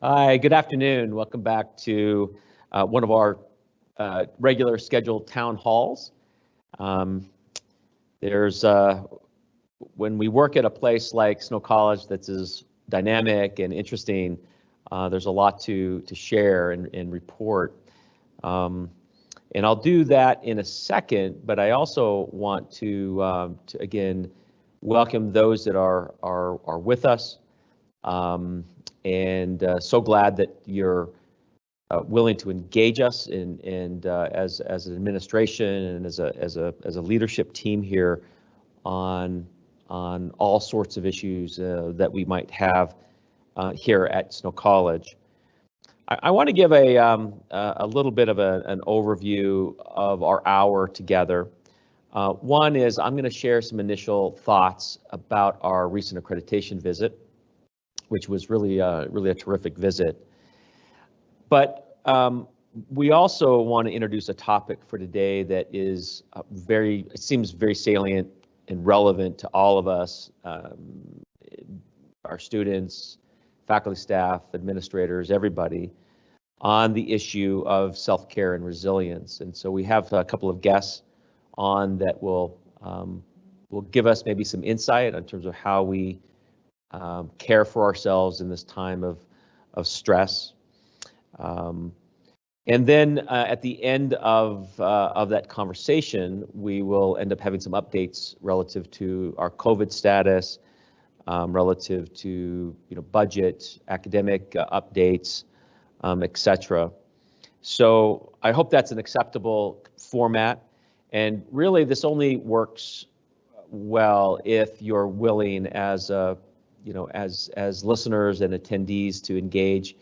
Hi, good afternoon. Welcome back to one of our regular scheduled town halls. Um, there's when we work at a place like Snow College that's as dynamic and interesting, there's a lot to share and report. And I'll do that in a second, but I also want to again welcome those that are with us. And so glad that you're willing to engage us and as an administration and as a leadership team here on all sorts of issues that we might have here at Snow College. I want to give a little bit of an overview of our hour together. One is I'm going to share some initial thoughts about our recent accreditation visit, which was really a terrific visit. But we also want to introduce a topic for today that is it seems very salient and relevant to all of us, our students, faculty, staff, administrators, everybody, on the issue of self-care and resilience. And so we have a couple of guests on that will give us maybe some insight in terms of how we care for ourselves in this time of stress. And then at the end of that conversation, we will end up having some updates relative to our COVID status, relative to budget, academic updates, etc. So I hope that's an acceptable format. And really, this only works well if you're willing as listeners and attendees to engage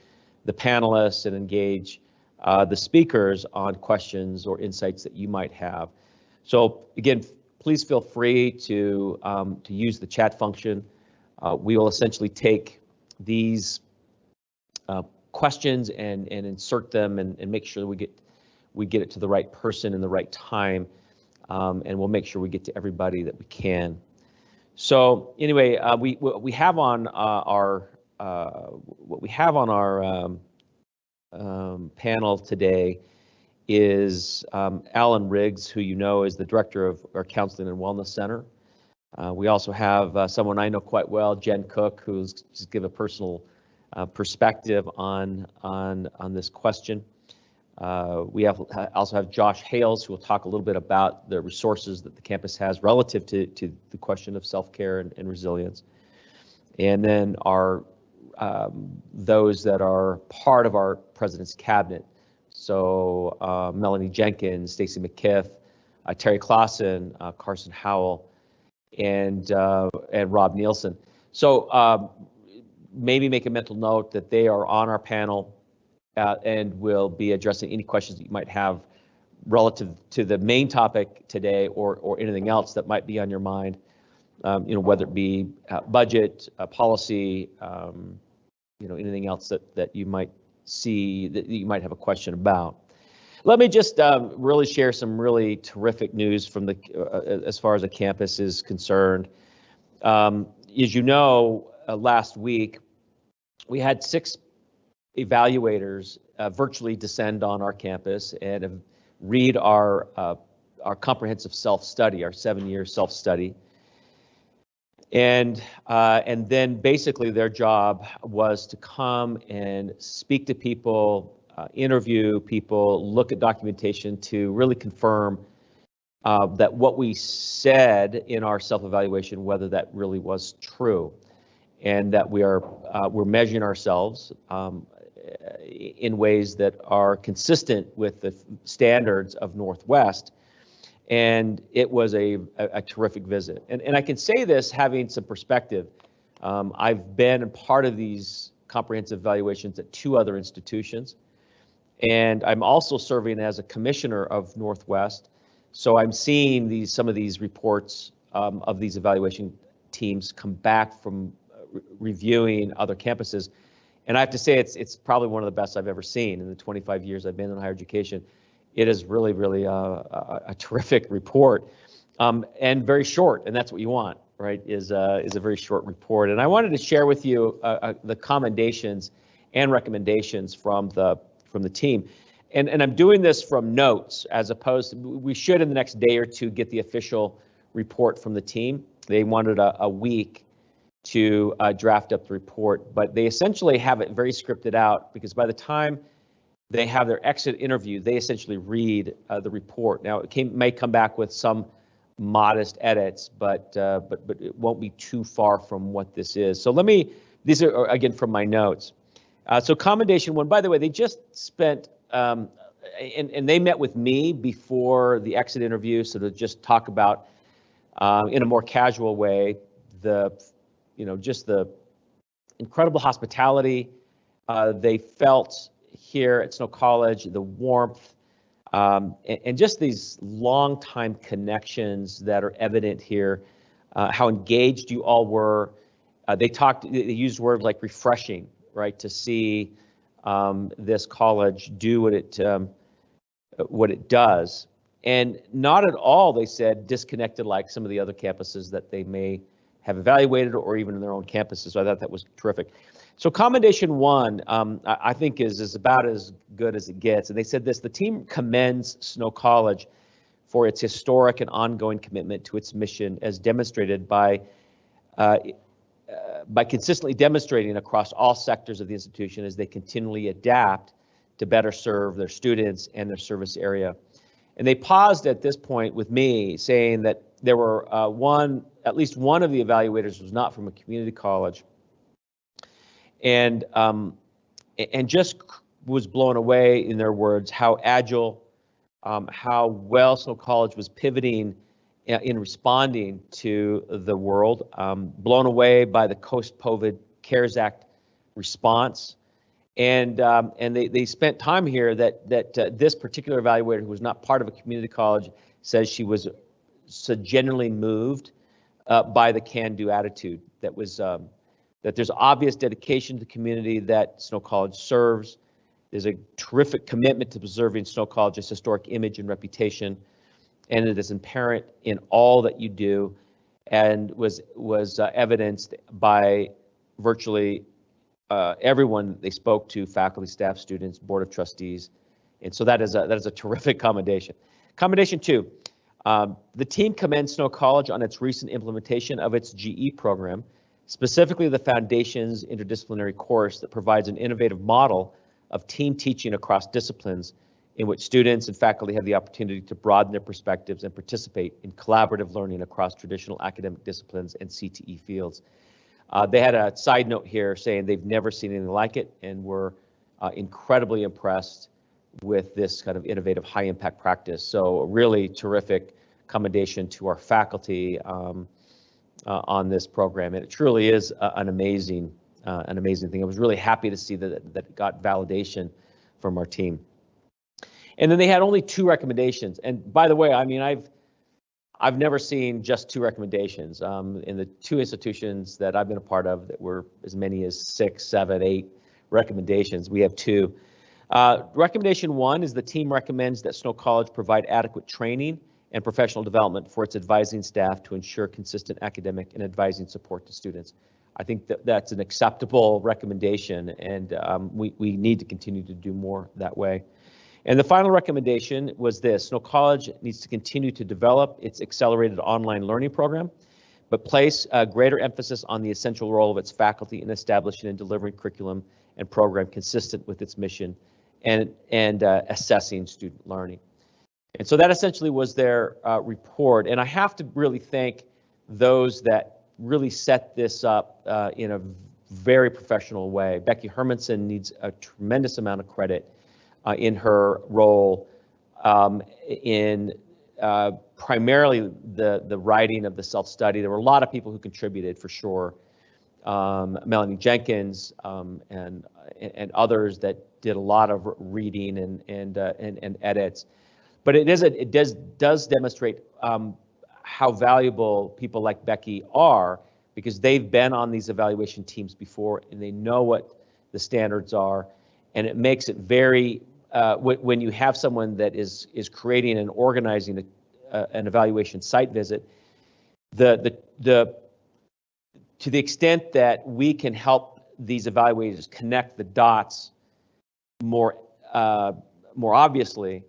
the panelists and engage the speakers on questions or insights that you might have. So again, please feel free to use the chat function. We will essentially take these questions and insert them and make sure that we get it to the right person in the right time, and we'll make sure we get to everybody that we can. So anyway, what we have on our panel today is Alan Riggs, who you know is the director of our Counseling and Wellness Center. We also have someone I know quite well, Jen Cook, who's just give a personal perspective on this question. We also have Josh Hales, who will talk a little bit about the resources that the campus has relative to the question of self-care and resilience. And then those that are part of our president's cabinet. So Melanie Jenkins, Stacy McKiff, Terry Clausen, Carson Howell, and Rob Nielsen. So maybe make a mental note that they are on our panel and will be addressing any questions that you might have relative to the main topic today or anything else that might be on your mind, whether it be budget, policy, anything else that you might see that you might have a question about. Let me just really share some really terrific news from as far as the campus is concerned. As you know, last week we had 6 evaluators virtually descend on our campus and read our comprehensive self-study, our 7-year self-study. And then basically their job was to come and speak to people, interview people, look at documentation to really confirm that what we said in our self-evaluation, whether that really was true, and that we're measuring ourselves in ways that are consistent with the standards of Northwest. And it was a terrific visit. And I can say this having some perspective. I've been a part of these comprehensive evaluations at 2 other institutions. And I'm also serving as a commissioner of Northwest. So I'm seeing some of these reports of these evaluation teams come back from reviewing other campuses. And I have to say it's probably one of the best I've ever seen in the 25 years I've been in higher education. It is really, really a terrific report, and very short, and that's what you want, right? Is a very short report. And I wanted to share with you the commendations and recommendations from the team. And I'm doing this from notes as opposed to, we should in the next day or two get the official report from the team. They wanted a week to draft up the report, but they essentially have it very scripted out, because by the time they have their exit interview, they essentially read the report. Now it may come back with some modest edits, but it won't be too far from what this is. So these are again from my notes. So commendation one, by the way, they just spent, and they met with me before the exit interview, so to just talk about in a more casual way, just the incredible hospitality they felt here at Snow College, the warmth, and just these long-time connections that are evident here, how engaged you all were. They used words like refreshing, right, to see this college do what it does, and not at all, they said, disconnected like some of the other campuses that they may have evaluated, or even in their own campuses. So I thought that was terrific. So commendation one, I think is about as good as it gets. And they said this: the team commends Snow College for its historic and ongoing commitment to its mission, as demonstrated by consistently demonstrating across all sectors of the institution as they continually adapt to better serve their students and their service area. And they paused at this point with me, saying that there were at least one of the evaluators was not from a community college, and just was blown away, in their words, how agile, how well Snow College was pivoting in responding to the world, blown away by the post-COVID CARES Act response. And they spent time here that this particular evaluator, who was not part of a community college, says she was so genuinely moved by the can-do attitude that was that there's obvious dedication to the community that Snow College serves. There's a terrific commitment to preserving Snow College's historic image and reputation, and it is apparent in all that you do, and was evidenced by virtually everyone they spoke to: faculty, staff, students, board of trustees. And so that is a terrific commendation. Commendation two, the team commends Snow College on its recent implementation of its GE program, specifically the Foundations interdisciplinary course that provides an innovative model of team teaching across disciplines, in which students and faculty have the opportunity to broaden their perspectives and participate in collaborative learning across traditional academic disciplines and CTE fields. They had a side note here saying they've never seen anything like it, and were incredibly impressed with this kind of innovative, high impact practice. So a really terrific commendation to our faculty on this program, and it truly is an amazing thing. I was really happy to see that it got validation from our team. And then they had only 2 recommendations. And by the way, I mean, I've never seen just 2 recommendations. In the 2 institutions that I've been a part of, that were as many as 6, 7, 8 recommendations. We have 2. Recommendation 1 is the team recommends that Snow College provide adequate training and professional development for its advising staff to ensure consistent academic and advising support to students. I think that's an acceptable recommendation, and we need to continue to do more that way. And the final recommendation was this: Snow College needs to continue to develop its accelerated online learning program, but place a greater emphasis on the essential role of its faculty in establishing and delivering curriculum and program consistent with its mission, and assessing student learning. And so that essentially was their report. And I have to really thank those that really set this up in a very professional way. Becky Hermanson needs a tremendous amount of credit in her role in primarily the writing of the self-study. There were a lot of people who contributed, for sure. Melanie Jenkins and others that did a lot of reading and edits. But it does demonstrate how valuable people like Becky are, because they've been on these evaluation teams before and they know what the standards are, and it makes it very when you have someone that is creating and organizing an evaluation site visit, to the extent that we can help these evaluators connect the dots more obviously,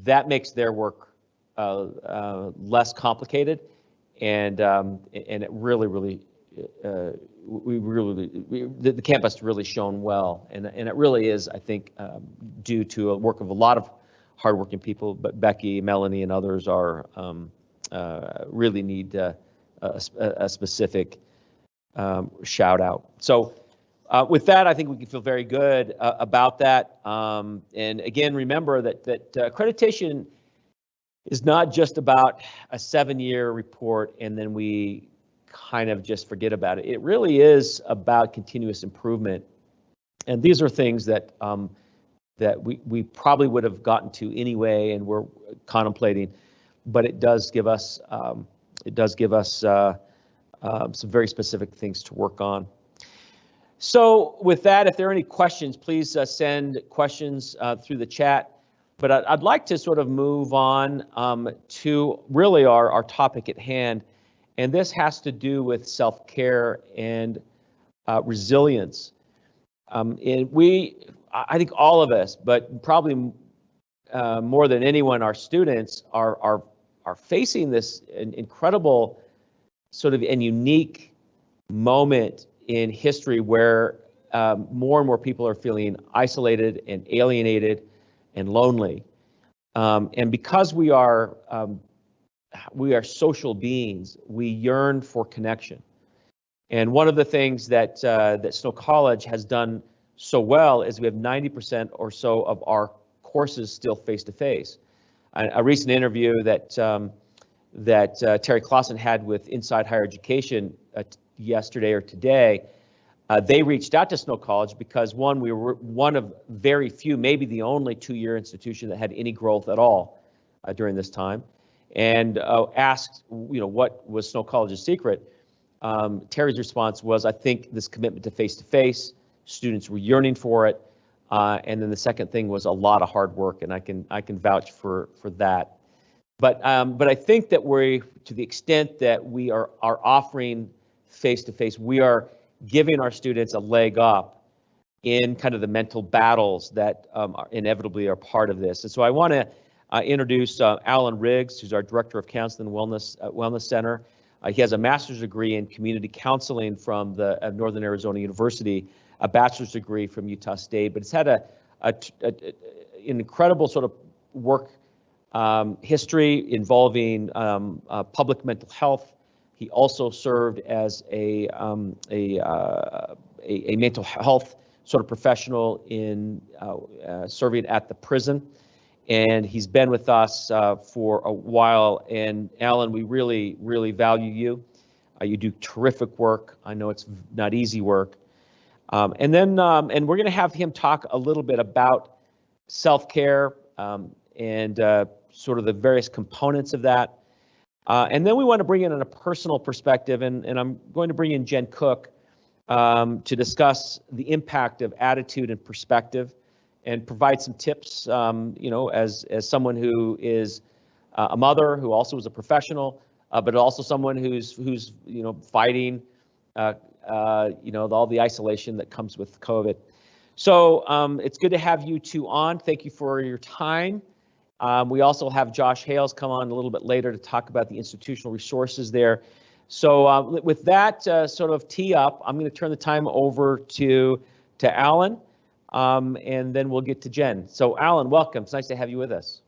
that makes their work less complicated, and it really the campus really shone well, and it really is, I think, due to a work of a lot of hardworking people. But Becky, Melanie, and others are really need a specific shout out. So with that, I think we can feel very good about that. And again, remember that accreditation is not just about a 7-year report and then we kind of just forget about it. It really is about continuous improvement. And these are things that that we probably would have gotten to anyway, and we're contemplating. But it does give us some very specific things to work on. So with that, if there are any questions, please send questions through the chat. But I'd like to sort of move on to really our topic at hand. And this has to do with self-care and resilience. And I think all of us, but probably more than anyone, our students are facing this incredible sort of and unique moment in history where more and more people are feeling isolated and alienated and lonely. And because we are social beings, we yearn for connection. And one of the things that Snow College has done so well is we have 90% or so of our courses still face-to-face. A recent interview that Terry Clausen had with Inside Higher Education yesterday or today, they reached out to Snow College because we were one of very few, maybe the only 2-year institution that had any growth at all during this time, and asked, what was Snow College's secret? Terry's response was, I think this commitment to face-to-face, students were yearning for it, and then the second thing was a lot of hard work, and I can vouch for that. But I think that to the extent that we are offering face-to-face, we are giving our students a leg up in kind of the mental battles that inevitably are part of this. And so I want to introduce Alan Riggs, who's our Director of Counseling and Wellness Center. He has a master's degree in community counseling from the Northern Arizona University, a bachelor's degree from Utah State, but it's had an incredible sort of work history involving public mental health. He also served as a mental health sort of professional in serving at the prison, and he's been with us for a while. And Alan, we really value you. You do terrific work. I know it's not easy work. And we're going to have him talk a little bit about self-care and sort of the various components of that. And then we want to bring in a personal perspective, and I'm going to bring in Jen Cook to discuss the impact of attitude and perspective, and provide some tips. As someone who is a mother, who also is a professional, but also someone who's fighting all the isolation that comes with COVID. So it's good to have you two on. Thank you for your time. We also have Josh Hales come on a little bit later to talk about the institutional resources there. So with that sort of tee up, I'm going to turn the time over to Alan, and then we'll get to Jen. So Alan, welcome. It's nice to have you with us.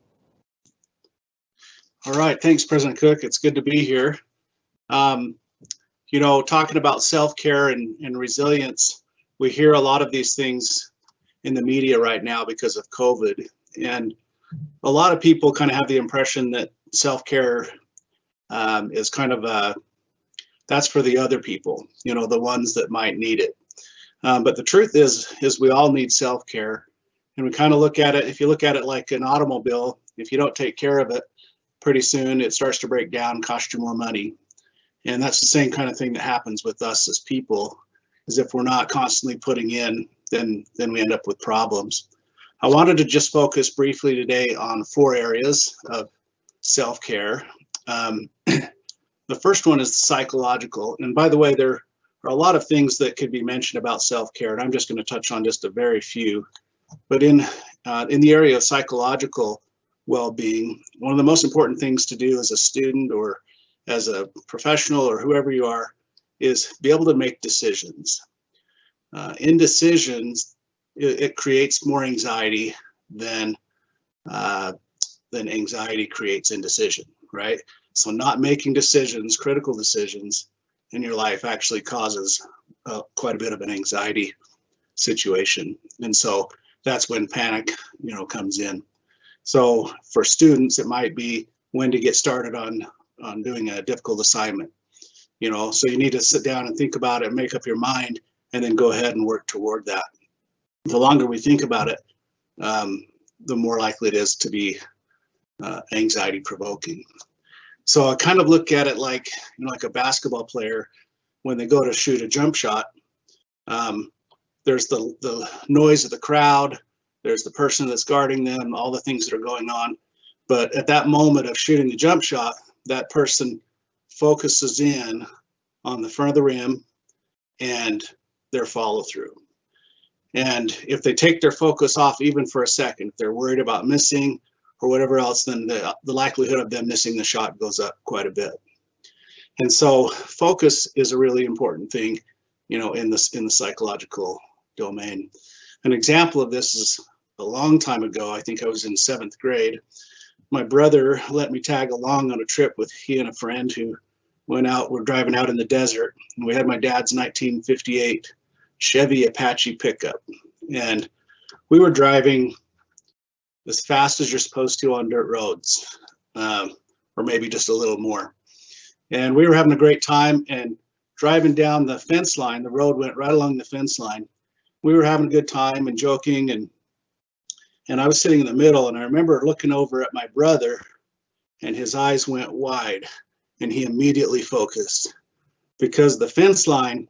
All right, thanks, President Cook. It's good to be here. Talking about self-care and resilience, we hear a lot of these things in the media right now because of COVID, and a lot of people kind of have the impression that self-care is kind of that's for the other people, the ones that might need it. But the truth is we all need self-care, and we kind of look at it, if you look at it like an automobile, if you don't take care of it, pretty soon it starts to break down, cost you more money. And that's the same kind of thing that happens with us as people, is if we're not constantly putting in, then we end up with problems. I wanted to just focus briefly today on 4 areas of self-care. The first one is psychological. And by the way, there are a lot of things that could be mentioned about self-care, and I'm just going to touch on just a very few. But in the area of psychological well-being, one of the most important things to do as a student or as a professional or whoever you are is be able to make decisions. Indecisions, it creates more anxiety than anxiety creates indecision, right? So not making decisions, critical decisions in your life actually causes quite a bit of an anxiety situation. And so that's when panic, comes in. So for students, it might be when to get started on doing a difficult assignment. So you need to sit down and think about it, make up your mind, and then go ahead and work toward that. The longer we think about it, the more likely it is to be anxiety provoking. So I kind of look at it like, like a basketball player, when they go to shoot a jump shot, there's the noise of the crowd, there's the person that's guarding them, all the things that are going on. But at that moment of shooting the jump shot, that person focuses in on the front of the rim and their follow through. And if they take their focus off even for a second, if they're worried about missing or whatever else, then the likelihood of them missing the shot goes up quite a bit. And so focus is a really important thing, in the psychological domain. An example of this is a long time ago. I think I was in 7th grade. My brother let me tag along on a trip with he and a friend who went out. We're driving out in the desert, and we had my dad's 1958 Chevy Apache pickup, and we were driving as fast as you're supposed to on dirt roads, or maybe just a little more. And we were having a great time, and driving down the fence line, the road went right along the fence line. We were having a good time and joking, and I was sitting in the middle, and I remember looking over at my brother, and his eyes went wide, and he immediately focused because the fence line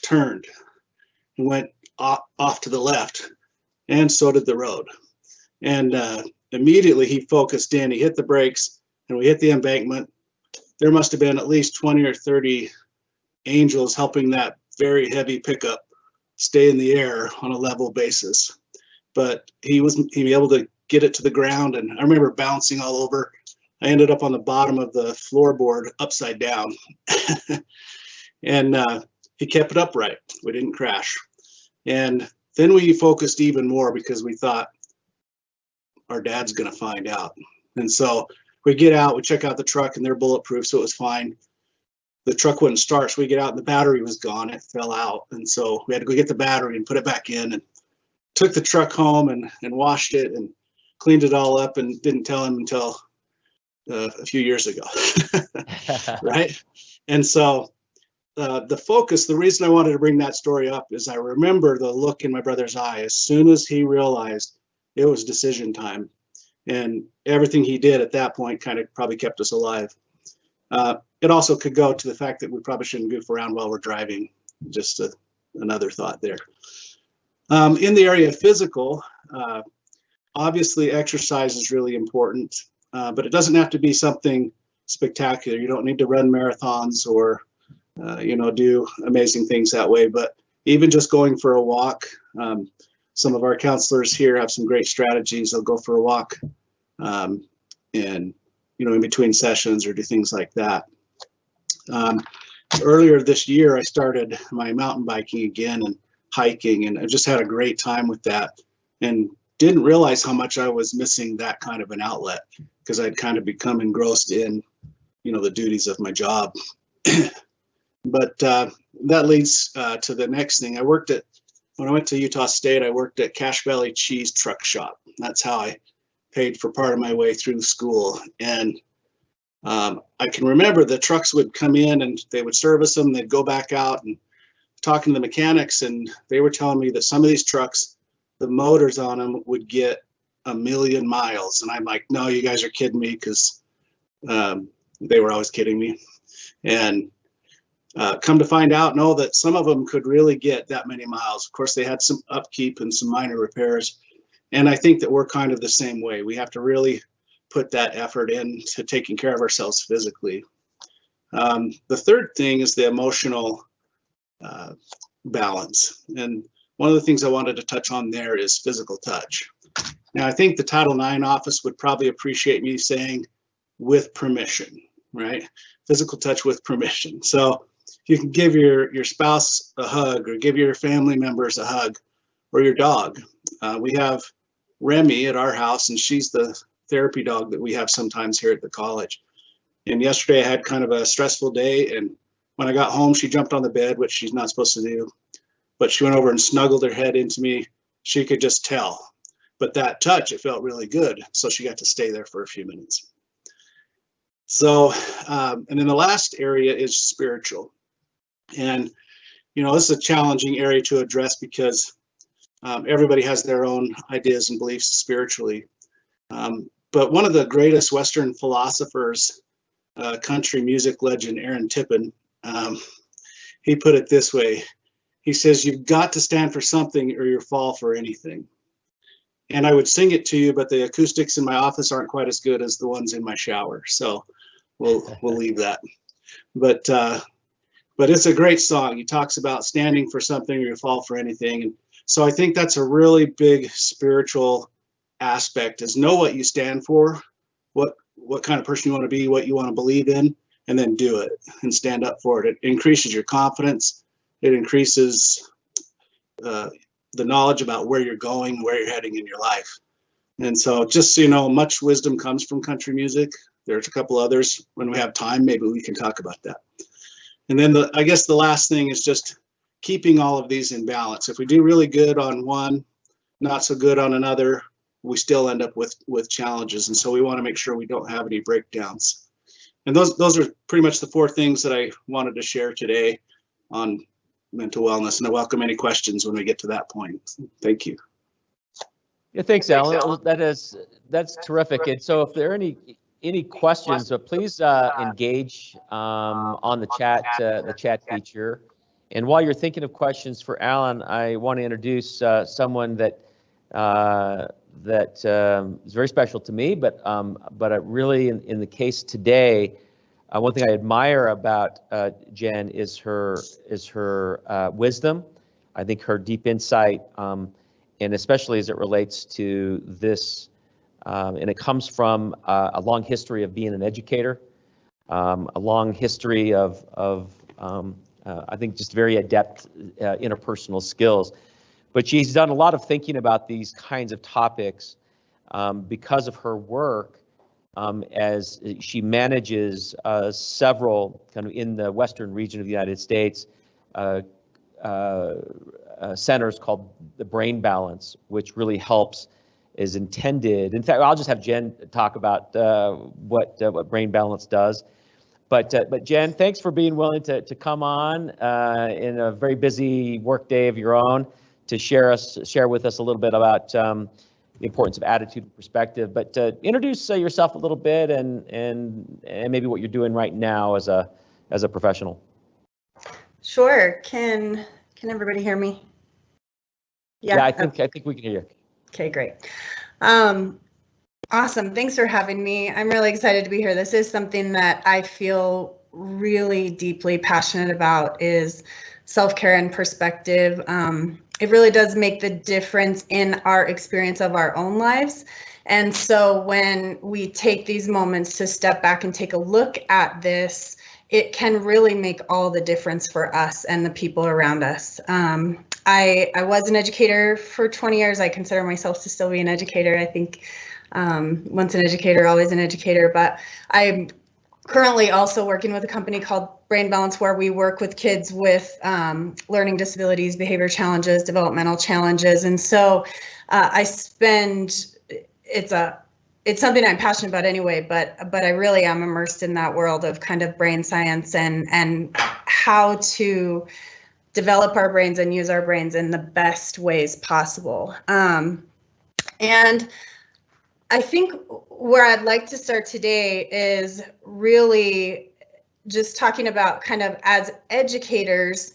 turned and went off to the left, and so did the road. And immediately he focused in, he hit the brakes, and we hit the embankment. There must have been at least 20 or 30 angels helping that very heavy pickup stay in the air on a level basis. But he was able to get it to the ground, and I remember bouncing all over. I ended up on the bottom of the floorboard upside down. And he kept it upright. We didn't crash. And then we focused even more because we thought our dad's going to find out. And so we get out, we check out the truck, and they're bulletproof, so it was fine. The truck wouldn't start, so we get out, and the battery was gone. It fell out. And so we had to go get the battery and put it back in, and took the truck home and washed it and cleaned it all up, and didn't tell him until a few years ago. Right? And so the focus, the reason I wanted to bring that story up is I remember the look in my brother's eye as soon as he realized it was decision time. And everything he did at that point kind of probably kept us alive. It also could go to the fact that we probably shouldn't goof around while we're driving. Just another thought there. In the area of physical, obviously exercise is really important, but it doesn't have to be something spectacular. You don't need to run marathons or do amazing things that way, but even just going for a walk. Some of our counselors here have some great strategies. They'll go for a walk and, in between sessions or do things like that. Earlier this year, I started my mountain biking again and hiking, and I just had a great time with that and didn't realize how much I was missing that kind of an outlet because I'd kind of become engrossed in, the duties of my job. But that leads to the next thing. When I went to Utah State, I worked at Cache Valley Cheese Truck Shop. That's how I paid for part of my way through school. And I can remember the trucks would come in and they would service them. They'd go back out, and talking to the mechanics, and they were telling me that some of these trucks, the motors on them would get 1 million miles. And I'm like, no, you guys are kidding me, because they were always kidding me. And come to find out, no, that some of them could really get that many miles. Of course, they had some upkeep and some minor repairs. And I think that we're kind of the same way. We have to really put that effort into taking care of ourselves physically. The third thing is the emotional balance. And one of the things I wanted to touch on there is physical touch. Now, I think the Title IX office would probably appreciate me saying with permission, right? Physical touch with permission. So you can give your spouse a hug, or give your family members a hug, or your dog. We have Remy at our house, and she's the therapy dog that we have sometimes here at the college. And yesterday I had kind of a stressful day, and when I got home, she jumped on the bed, which she's not supposed to do, but she went over and snuggled her head into me. She could just tell. But that touch, it felt really good. So she got to stay there for a few minutes. So, and then the last area is spiritual. And, you know, this is a challenging area to address because everybody has their own ideas and beliefs spiritually. But one of the greatest Western philosophers, country music legend Aaron Tippin, he put it this way. He says, "You've got to stand for something or you fall for anything." And I would sing it to you, but the acoustics in my office aren't quite as good as the ones in my shower. So we'll leave that. But it's a great song. He talks about standing for something or you fall for anything. And so I think that's a really big spiritual aspect, is know what you stand for, what kind of person you want to be, what you want to believe in, and then do it and stand up for it. It increases your confidence. It increases the knowledge about where you're going, where you're heading in your life. And so just so you know, much wisdom comes from country music. There's a couple others. When we have time, maybe we can talk about that. And then I guess the last thing is just keeping all of these in balance. If we do really good on one, not so good on another, we still end up with challenges. And so we want to make sure we don't have any breakdowns. And those are pretty much the 4 things that I wanted to share today on mental wellness. And I welcome any questions when we get to that point. Thank you. Yeah, thanks, Alan. That's terrific. And so if there are any questions, please engage on the chat feature. And while you're thinking of questions for Alan, I want to introduce someone that is very special to me, but really in the case today, one thing I admire about Jen is her wisdom. I think her deep insight, and especially as it relates to this, and it comes from a long history of being an educator, a long history of I think just very adept interpersonal skills. But she's done a lot of thinking about these kinds of topics because of her work. As she manages several kind of in the western region of the United States centers called the Brain Balance, which really helps, is intended. In fact, I'll just have Jen talk about what Brain Balance does. But Jen, thanks for being willing to come on in a very busy work day of your own to share with us a little bit about the importance of attitude and perspective. But introduce yourself a little bit and maybe what you're doing right now as a professional. Sure. Can everybody hear me? Yeah, I think we can hear you. Okay, great. Awesome. Thanks for having me. I'm really excited to be here. This is something that I feel really deeply passionate about, is self-care and perspective. It really does make the difference in our experience of our own lives. And so when we take these moments to step back and take a look at this, it can really make all the difference for us and the people around us. I was an educator for 20 years. I consider myself to still be an educator. I think once an educator, always an educator. But I'm currently also working with a company called Brain Balance, where we work with kids with learning disabilities, behavior challenges, developmental challenges. And so it's something I'm passionate about anyway, but I really am immersed in that world of kind of brain science and how to develop our brains and use our brains in the best ways possible. And I think where I'd like to start today is really just talking about kind of as educators,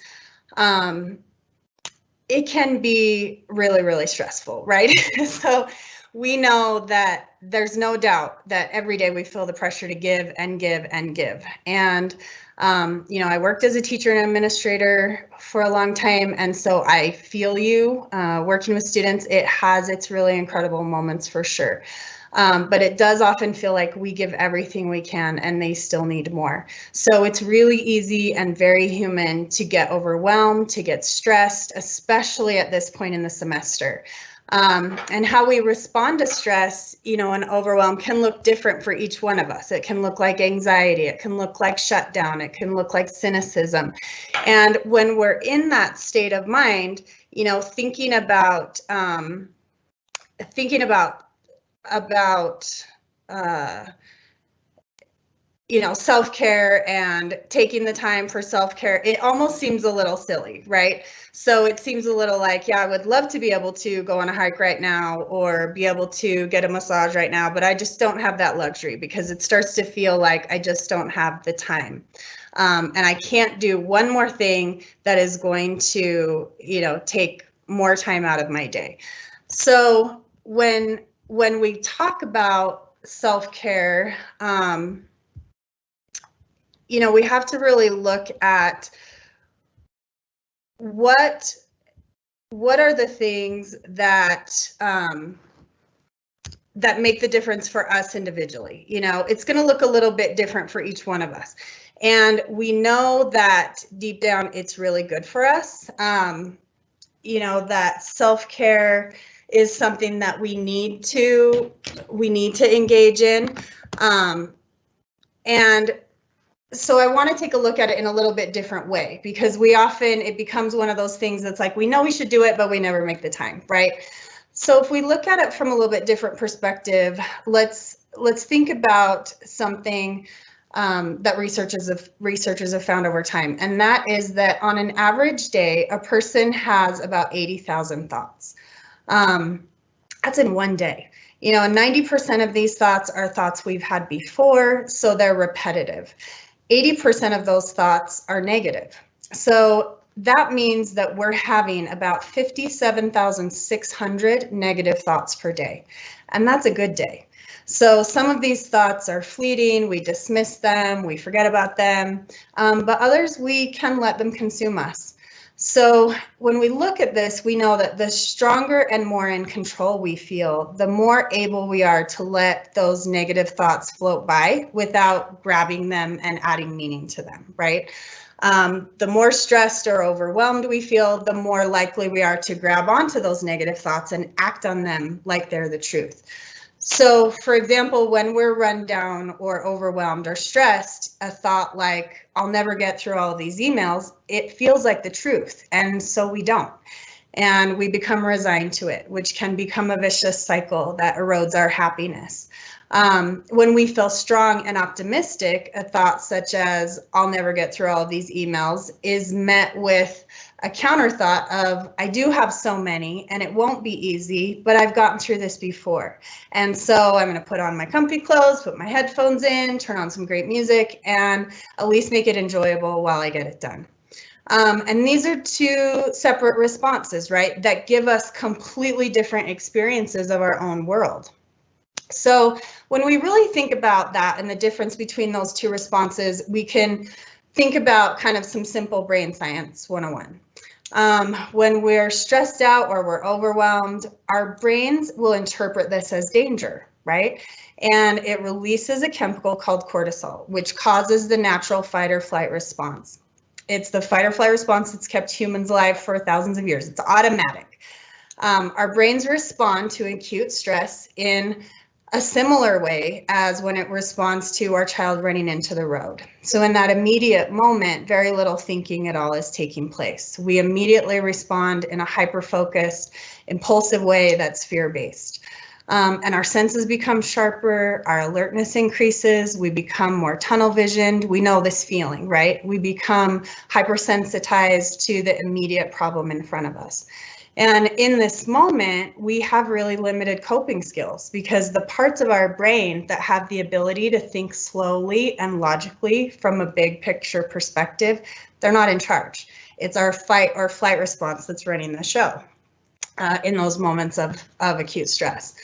it can be really, really stressful, right? So we know that there's no doubt that every day we feel the pressure to give and give and give. And, you know, I worked as a teacher and administrator for a long time. And so I feel you working with students. It has its really incredible moments for sure. But it does often feel like we give everything we can and they still need more. So it's really easy and very human to get overwhelmed, to get stressed, especially at this point in the semester. And how we respond to stress, you know, and overwhelm can look different for each one of us. It can look like anxiety, it can look like shutdown, it can look like cynicism. And when we're in that state of mind, you know, thinking about you know, self-care and taking the time for self-care, it almost seems a little silly, right? So it seems a little like, yeah, I would love to be able to go on a hike right now or be able to get a massage right now, but I just don't have that luxury because it starts to feel like I just don't have the time. And I can't do one more thing that is going to, you know, take more time out of my day. So when we talk about self-care, you know, we have to really look at what are the things that that make the difference for us individually. You know, it's going to look a little bit different for each one of us. And we know that deep down, it's really good for us. You know, that self-care is something that we need to engage in. And so I want to take a look at it in a little bit different way, because we often, it becomes one of those things that's like, we know we should do it, but we never make the time, right? So if we look at it from a little bit different perspective, let's think about something that researchers have found over time, and that is that on an average day, a person has about 80,000 thoughts. That's in one day. You know, 90% of these thoughts are thoughts we've had before, so they're repetitive. 80% of those thoughts are negative. So that means that we're having about 57,600 negative thoughts per day, and that's a good day. So some of these thoughts are fleeting, we dismiss them, we forget about them, but others we can let them consume us. So when we look at this, we know that the stronger and more in control we feel, the more able we are to let those negative thoughts float by without grabbing them and adding meaning to them, right? The more stressed or overwhelmed we feel, the more likely we are to grab onto those negative thoughts and act on them like they're the truth. So, for example, when we're run down or overwhelmed or stressed, a thought like, I'll never get through all of these emails, it feels like the truth. And so we don't. And we become resigned to it, which can become a vicious cycle that erodes our happiness. When we feel strong and optimistic, a thought such as, I'll never get through all of these emails, is met with a counter thought of, I do have so many and it won't be easy, but I've gotten through this before. And so I'm going to put on my comfy clothes, put my headphones in, turn on some great music, and at least make it enjoyable while I get it done. And these are two separate responses, right, that give us completely different experiences of our own world. So when we really think about that and the difference between those two responses, we can think about kind of some simple brain science 101. When we're stressed out or we're overwhelmed, our brains will interpret this as danger, right? And it releases a chemical called cortisol, which causes the natural fight or flight response. It's the fight or flight response that's kept humans alive for thousands of years. It's automatic. Our brains respond to acute stress in a similar way as when it responds to our child running into the road. So in that immediate moment, very little thinking at all is taking place. We immediately respond in a hyper-focused, impulsive way that's fear-based. And our senses become sharper, our alertness increases, we become more tunnel visioned. We know this feeling, right? We become hypersensitized to the immediate problem in front of us. And in this moment, we have really limited coping skills because the parts of our brain that have the ability to think slowly and logically from a big picture perspective, they're not in charge. It's our fight or flight response that's running the show in those moments of acute stress.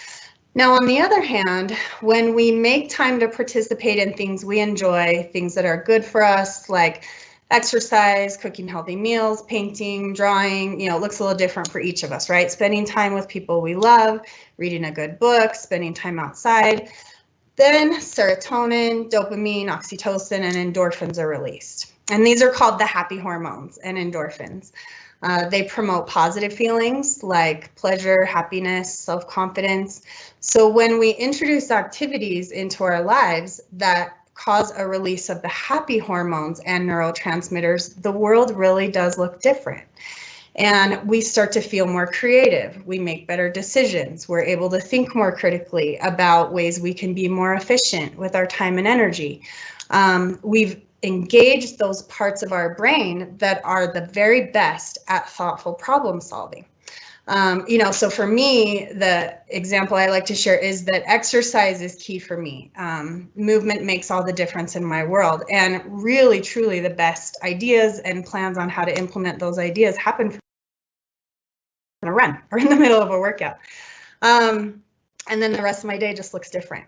Now, on the other hand, when we make time to participate in things we enjoy, things that are good for us, like exercise, cooking healthy meals, painting, drawing, it looks a little different for each of us, right? Spending time with people we love, reading a good book, spending time outside, then serotonin, dopamine, oxytocin, and endorphins are released. And these are called the happy hormones and endorphins. They promote positive feelings like pleasure, happiness, self-confidence. So when we introduce activities into our lives that cause a release of the happy hormones and neurotransmitters, the world really does look different. And we start to feel more creative. We make better decisions. We're able to think more critically about ways we can be more efficient with our time and energy. We've engaged those parts of our brain that are the very best at thoughtful problem solving. So for me, the example I like to share is that exercise is key for me. Movement makes all the difference in my world. And really, truly, the best ideas and plans on how to implement those ideas happen on a run or in the middle of a workout. And then the rest of my day just looks different.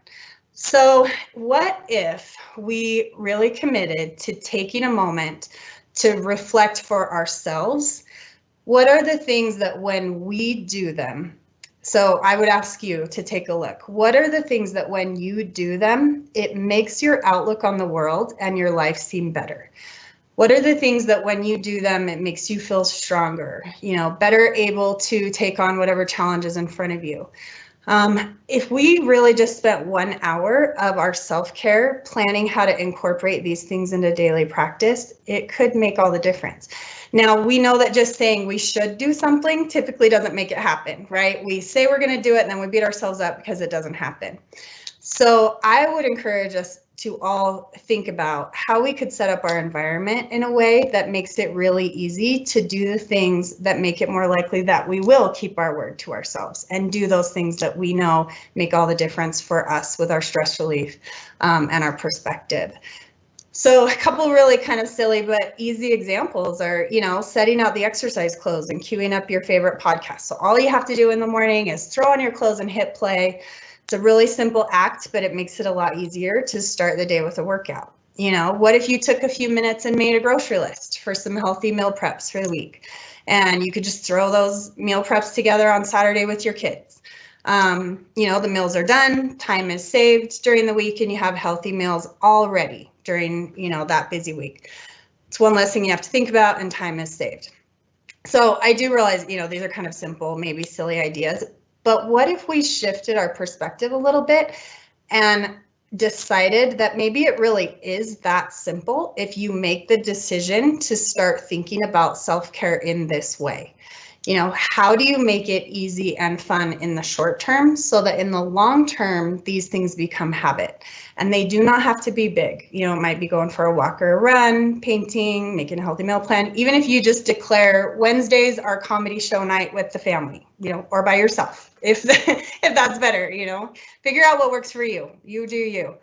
So what if we really committed to taking a moment to reflect for ourselves? What are the things that when we do them, so I would ask you to take a look. What are the things that when you do them, it makes your outlook on the world and your life seem better? What are the things that when you do them, it makes you feel stronger, better able to take on whatever challenge is in front of you? If we really just spent 1 hour of our self-care planning how to incorporate these things into daily practice, it could make all the difference. Now, we know that just saying we should do something typically doesn't make it happen, right? We say we're going to do it and then we beat ourselves up because it doesn't happen. So I would encourage us to all think about how we could set up our environment in a way that makes it really easy to do the things that make it more likely that we will keep our word to ourselves and do those things that we know make all the difference for us with our stress relief and our perspective. So a couple really kind of silly but easy examples are, setting out the exercise clothes and queuing up your favorite podcast. So all you have to do in the morning is throw on your clothes and hit play. It's a really simple act, but it makes it a lot easier to start the day with a workout. What if you took a few minutes and made a grocery list for some healthy meal preps for the week? And you could just throw those meal preps together on Saturday with your kids. The meals are done, time is saved during the week, and you have healthy meals already during, that busy week. It's one less thing you have to think about and time is saved. So I do realize, these are kind of simple, maybe silly ideas. But what if we shifted our perspective a little bit and decided that maybe it really is that simple if you make the decision to start thinking about self-care in this way? How do you make it easy and fun in the short term so that in the long term, these things become habit? And they do not have to be big. It might be going for a walk or a run, painting, making a healthy meal plan. Even if you just declare Wednesdays are comedy show night with the family, or by yourself, if that's better, figure out what works for you. You do you.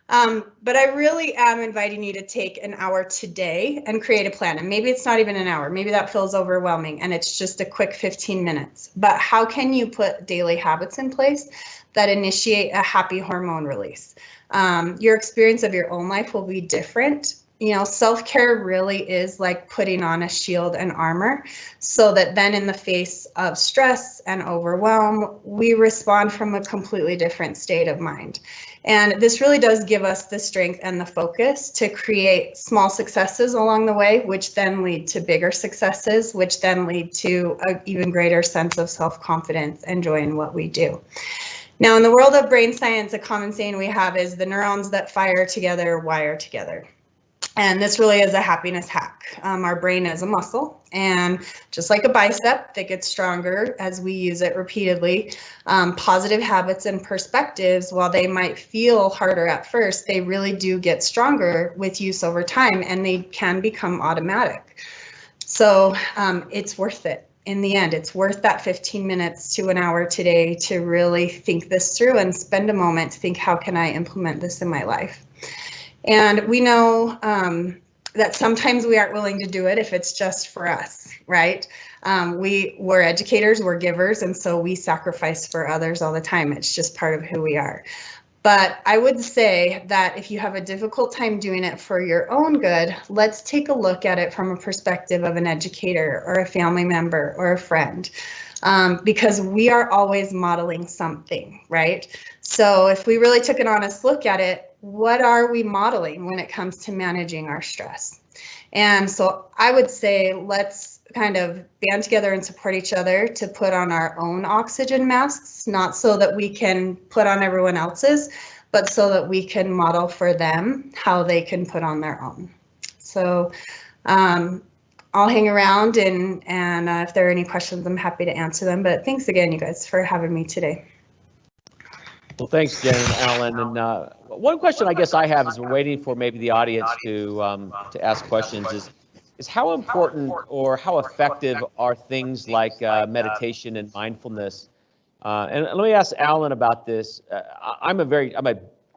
But I really am inviting you to take an hour today and create a plan. And maybe it's not even an hour. Maybe that feels overwhelming and it's just a quick 15 minutes. But how can you put daily habits in place that initiate a happy hormone release? Your experience of your own life will be different. Self-care really is like putting on a shield and armor so that then in the face of stress and overwhelm, we respond from a completely different state of mind. And this really does give us the strength and the focus to create small successes along the way, which then lead to bigger successes, which then lead to an even greater sense of self-confidence and joy in what we do. Now, in the world of brain science, a common saying we have is the neurons that fire together wire together. And this really is a happiness hack. Our brain is a muscle, and just like a bicep that gets stronger as we use it repeatedly, positive habits and perspectives, while they might feel harder at first, they really do get stronger with use over time, and they can become automatic. So it's worth it. In the end, it's worth that 15 minutes to an hour today to really think this through and spend a moment to think, how can I implement this in my life? And we know that sometimes we aren't willing to do it if it's just for us, right? We're educators, we're givers, and so we sacrifice for others all the time. It's just part of who we are. But I would say that if you have a difficult time doing it for your own good, let's take a look at it from a perspective of an educator or a family member or a friend, because we are always modeling something, right? So if we really took an honest look at it, what are we modeling when it comes to managing our stress? And so I would say let's kind of band together and support each other to put on our own oxygen masks, not so that we can put on everyone else's, but so that we can model for them how they can put on their own. So I'll hang around and if there are any questions, I'm happy to answer them. But thanks again, you guys, for having me today. Well, thanks, Jen and Alan. And one question I guess I have is we're waiting for maybe the audience to ask questions is how important or how effective are things like meditation and mindfulness? And let me ask Alan about this. I'm a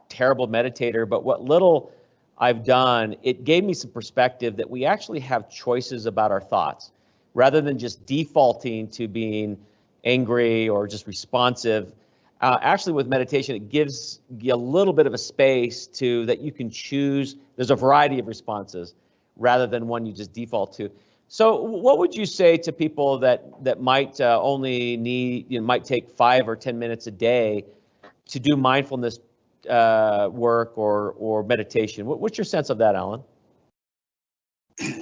terrible meditator, but what little I've done, it gave me some perspective that we actually have choices about our thoughts rather than just defaulting to being angry or just responsive. Actually, with meditation, it gives you a little bit of a space to that you can choose. There's a variety of responses rather than one you just default to. So what would you say to people that might only need, might take 5 or 10 minutes a day to do mindfulness work or meditation? What's your sense of that, Alan?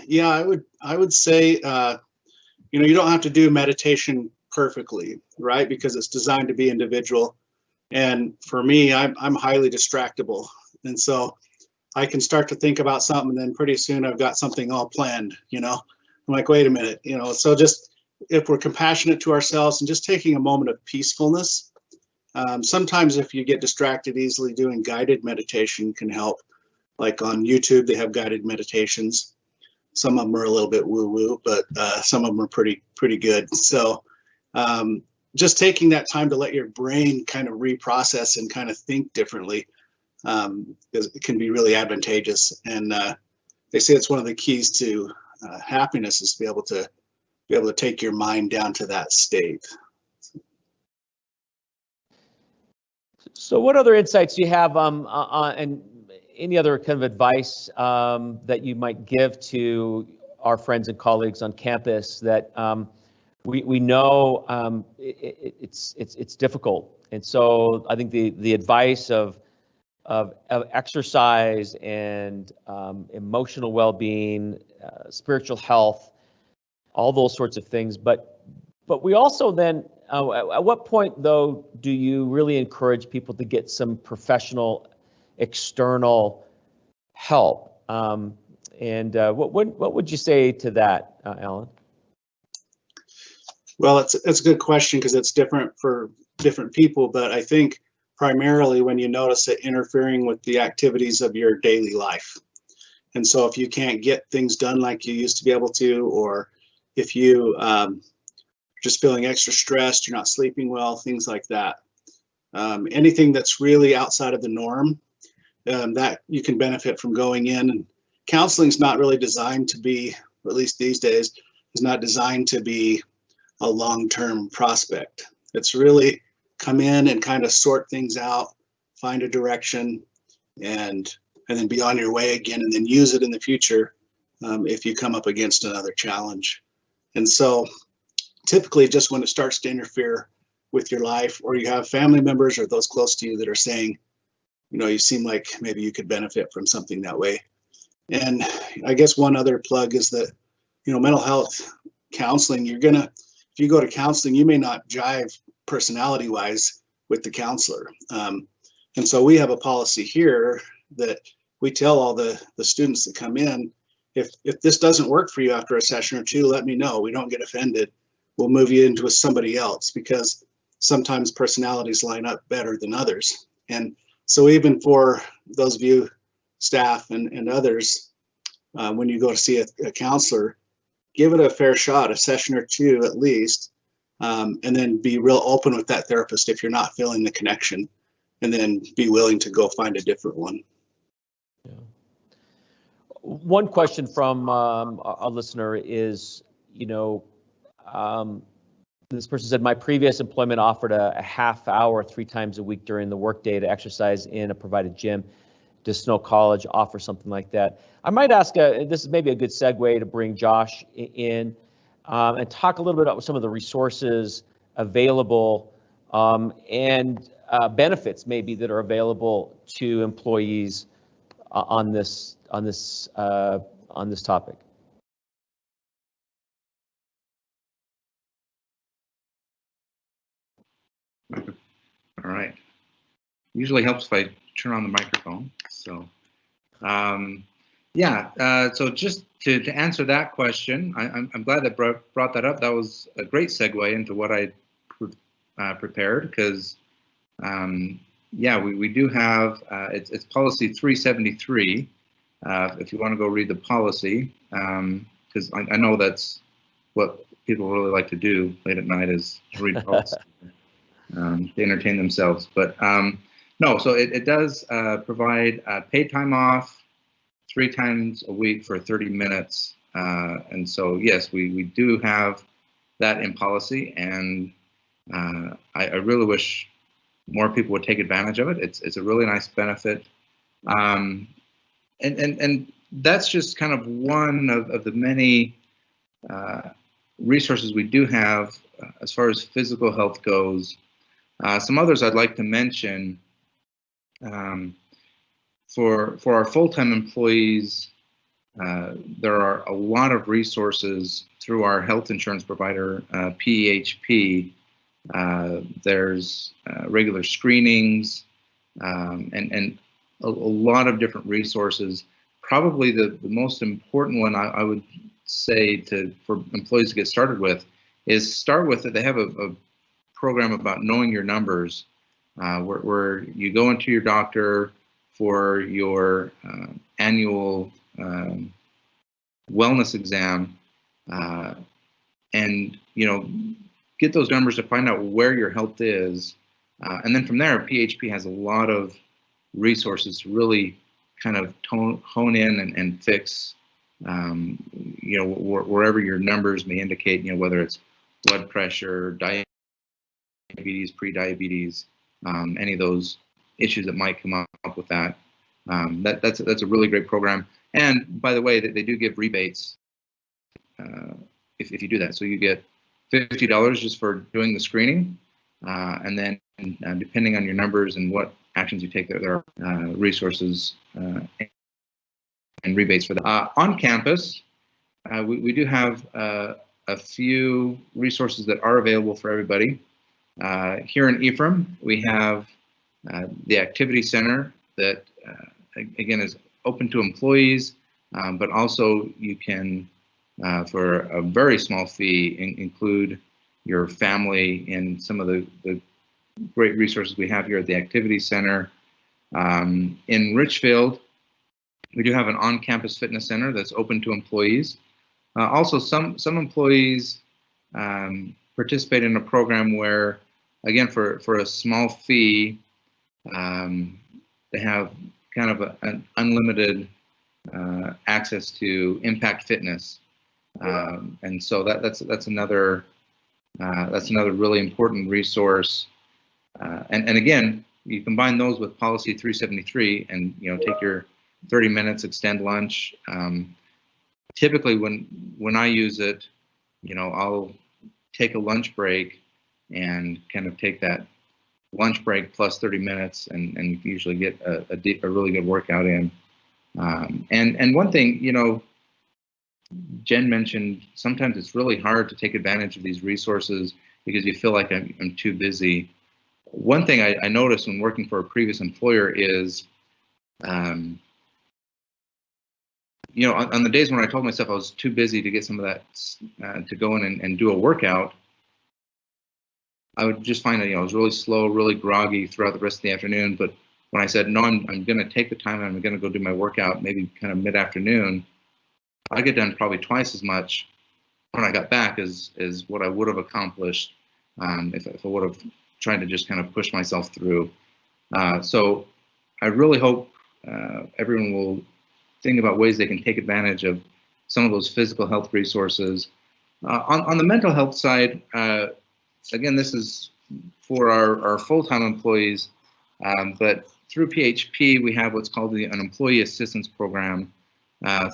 Yeah, I would say, you don't have to do meditation perfectly, right? Because it's designed to be individual. And for me, I'm highly distractible. And so I can start to think about something and then pretty soon I've got something all planned, I'm like, wait a minute, so just if we're compassionate to ourselves and just taking a moment of peacefulness. Sometimes if you get distracted easily, doing guided meditation can help. Like on YouTube, they have guided meditations. Some of them are a little bit woo-woo, but some of them are pretty good. So just taking that time to let your brain kind of reprocess and kind of think differently it can be really advantageous. And they say it's one of the keys to happiness is to be able to take your mind down to that state. So what other insights do you have and any other kind of advice that you might give to our friends and colleagues on campus that we know it's difficult, and so I think the advice of exercise and emotional well-being, spiritual health, all those sorts of things, but we also then at what point though do you really encourage people to get some professional external help? And what would you say to that, Alan? Well, it's a good question because it's different for different people, but I think primarily when you notice it interfering with the activities of your daily life. And so if you can't get things done like you used to be able to, or if you just feeling extra stressed, you're not sleeping well, things like that. Anything that's really outside of the norm, that you can benefit from going in. And counseling is not really designed to be, at least these days, is not designed to be a long-term prospect. It's really come in and kind of sort things out, find a direction, and then be on your way again, and then use it in the future if you come up against another challenge. And so typically just when it starts to interfere with your life, or you have family members or those close to you that are saying, you seem like maybe you could benefit from something that way. And I guess one other plug is that, mental health counseling, if you go to counseling, you may not jive personality wise with the counselor. And so we have a policy here that we tell all the students that come in, if this doesn't work for you after a session or two, let me know. We don't get offended. We'll move you into somebody else, because sometimes personalities line up better than others. And so even for those of you, staff and others, when you go to see a counselor, give it a fair shot, a session or two at least, and then be real open with that therapist if you're not feeling the connection, and then be willing to go find a different one. Yeah. One question from a listener is, this person said, my previous employment offered a half hour 3 times a week during the workday to exercise in a provided gym. Does Snow College offer something like that? I might ask, this is maybe a good segue to bring Josh in and talk a little bit about some of the resources available and benefits maybe that are available to employees on this topic. All right. Usually helps if I turn on the microphone. So, so just to answer that question, I'm glad that brought that up. That was a great segue into what I prepared, because we do have it's policy 373. If you want to go read the policy, because I know that's what people really like to do late at night, is read policy. To entertain themselves, but no. So it does provide paid time off 3 times a week for 30 minutes, and so yes, we do have that in policy, and I really wish more people would take advantage of it. It's a really nice benefit, and that's just kind of one of the many resources we do have as far as physical health goes. Some others I'd like to mention, for our full-time employees, there are a lot of resources through our health insurance provider, PEHP. There's regular screenings and a lot of different resources. Probably the most important one I would say for employees to get started with is start with it. They have a program about knowing your numbers, where you go into your doctor for your annual wellness exam, and get those numbers to find out where your health is, and then from there, PHP has a lot of resources to really kind of hone in and fix, wherever your numbers may indicate, whether it's blood pressure, diabetes, pre-diabetes, any of those issues that might come up with that. That's a really great program. And by the way, they do give rebates if you do that. So you get $50 just for doing the screening, and then depending on your numbers and what actions you take, there are resources and rebates for that. On campus, we do have a few resources that are available for everybody. Here in Ephraim, we have the Activity Center that, again, is open to employees, but also you can, for a very small fee, include your family in some of the great resources we have here at the Activity Center. In Richfield, we do have an on-campus fitness center that's open to employees. Also, some employees participate in a program where, again, for a small fee, they have kind of an unlimited access to Impact Fitness, and so that's another really important resource. And again, you combine those with Policy 373, and take your 30 minutes, extend lunch. Typically, when I use it, I'll take a lunch break and kind of take that lunch break plus 30 minutes and usually get a really good workout in. And one thing, Jen mentioned, sometimes it's really hard to take advantage of these resources because you feel like I'm too busy. One thing I noticed when working for a previous employer is, on the days when I told myself I was too busy to get some of that, to go in and do a workout, I would just find that I was really slow, really groggy throughout the rest of the afternoon. But when I said, no, I'm going to take the time and I'm going to go do my workout, maybe kind of mid-afternoon, I get done probably twice as much when I got back as what I would have accomplished if I would have tried to just kind of push myself through. So I really hope everyone will thinking about ways they can take advantage of some of those physical health resources. On the mental health side, again, this is for our full-time employees, but through PHP, we have what's called an employee assistance program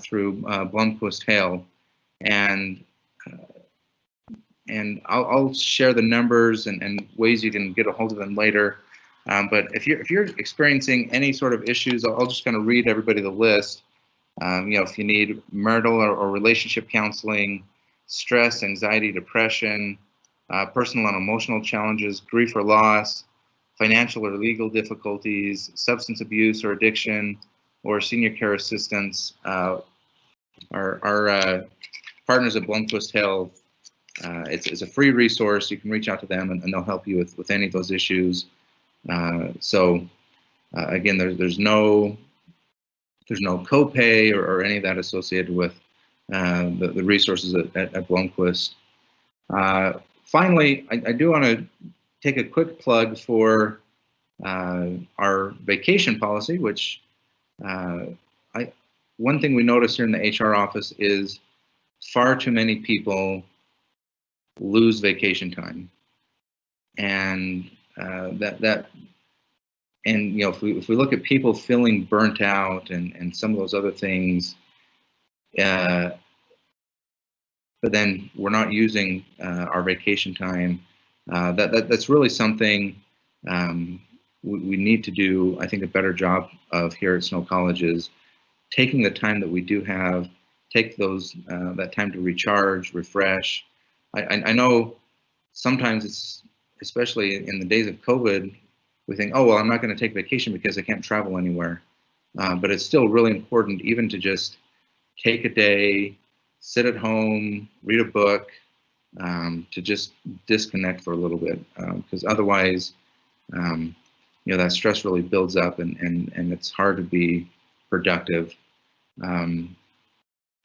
through Blomquist Hale, and I'll share the numbers and ways you can get a hold of them later. But if you're experiencing any sort of issues, I'll just kind of read everybody the list. If you need marital or relationship counseling, stress, anxiety, depression, personal and emotional challenges, grief or loss, financial or legal difficulties, substance abuse or addiction, or senior care assistance, our partners at Blomquist Hale, it's a free resource. You can reach out to them and they'll help you with any of those issues. Again, there's no copay or any of that associated with the resources at Blomquist. Finally, I do want to take a quick plug for our vacation policy, which one thing we notice here in the HR office is far too many people lose vacation time, and if we look at people feeling burnt out and some of those other things, but then we're not using our vacation time. That's really something we need to do, I think, a better job of here at Snow College, is taking the time that we do have, take that time to recharge, refresh. I know sometimes it's, especially in the days of COVID, we think, oh, well, I'm not going to take vacation because I can't travel anywhere. But it's still really important even to just take a day, sit at home, read a book, to just disconnect for a little bit, because otherwise, that stress really builds up and it's hard to be productive.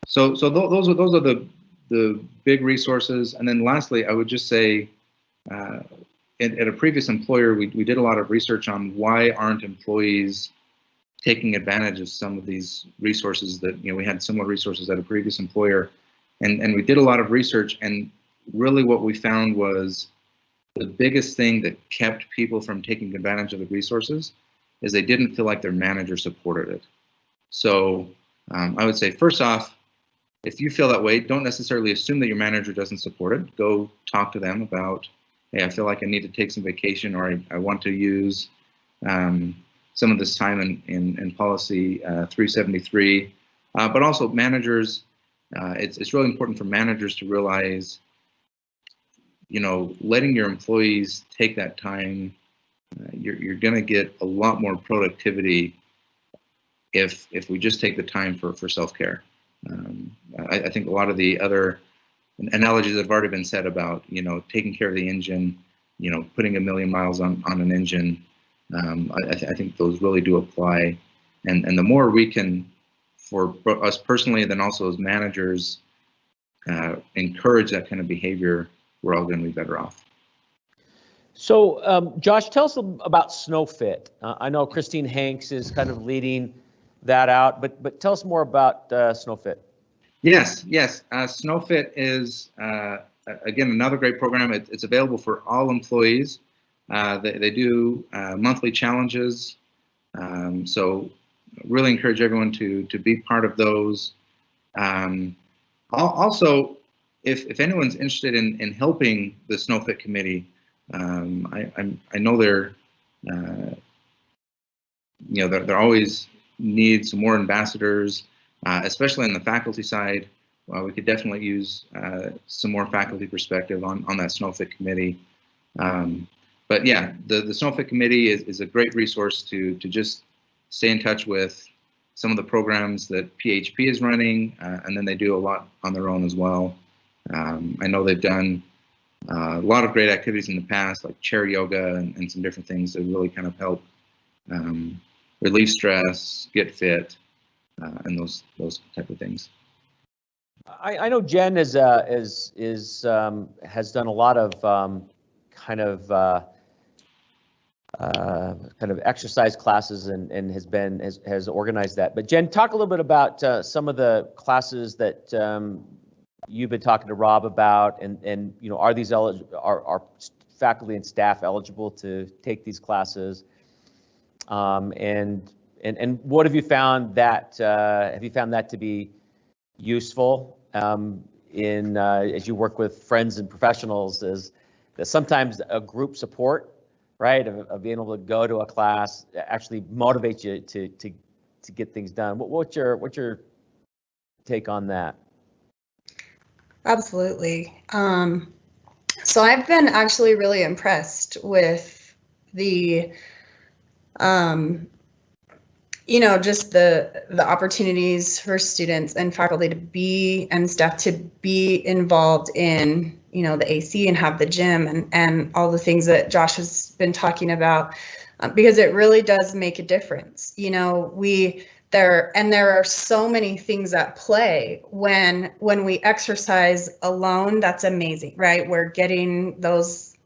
So those are the big resources. And then lastly, I would just say, at a previous employer, we did a lot of research on why aren't employees taking advantage of some of these resources that, we had similar resources at a previous employer. And we did a lot of research, and really what we found was the biggest thing that kept people from taking advantage of the resources is they didn't feel like their manager supported it. So I would say, first off, if you feel that way, don't necessarily assume that your manager doesn't support it. Go talk to them about, hey, I feel like I need to take some vacation, or I want to use some of this time in policy 373. But also managers, it's really important for managers to realize, letting your employees take that time, you're going to get a lot more productivity if we just take the time for self-care. I think a lot of the other analogies that have already been said about, taking care of the engine, putting 1,000,000 miles on an engine, I think those really do apply. And the more we can, for us personally, then also as managers, encourage that kind of behavior, we're all going to be better off. So, Josh, tell us about SnowFit. I know Christine Hanks is kind of leading that out, but tell us more about SnowFit. Yes. SnowFit is, again, another great program. It's available for all employees. They do monthly challenges. So really encourage everyone to be part of those. Also, if anyone's interested in helping the SnowFit committee, I know they're always need some more ambassadors, especially on the faculty side. We could definitely use some more faculty perspective on that SnowFit committee. But yeah, the SnowFit committee is a great resource to just stay in touch with some of the programs that PHP is running, and then they do a lot on their own as well. I know they've done a lot of great activities in the past, like chair yoga and some different things that really kind of help relieve stress, get fit, and those type of things. I know Jen has done a lot of kind of exercise classes and has organized that. But Jen, talk a little bit about some of the classes that you've been talking to Rob about, and are these are faculty and staff eligible to take these classes? And what have you found that to be useful in as you work with friends and professionals? Is that sometimes a group support, right, of being able to go to a class actually motivates you to get things done? What's your take on that? Absolutely. So I've been actually really impressed with the just the opportunities for students and faculty to be and staff to be involved in, the AC and have the gym and all the things that Josh has been talking about, because it really does make a difference. There are so many things at play when we exercise alone. That's amazing, right? We're getting those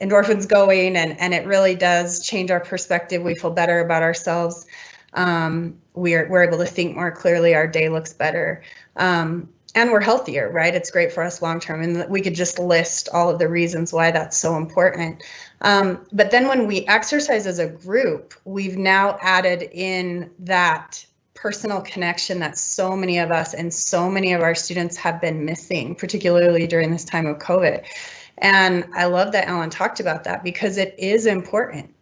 endorphins going, and it really does change our perspective. We feel better about ourselves. We're able to think more clearly. Our day looks better, and we're healthier, right? It's great for us long term, and we could just list all of the reasons why that's so important. But then when we exercise as a group, we've now added in that personal connection that so many of us and so many of our students have been missing, particularly during this time of COVID. And I love that Alan talked about that, because it is important.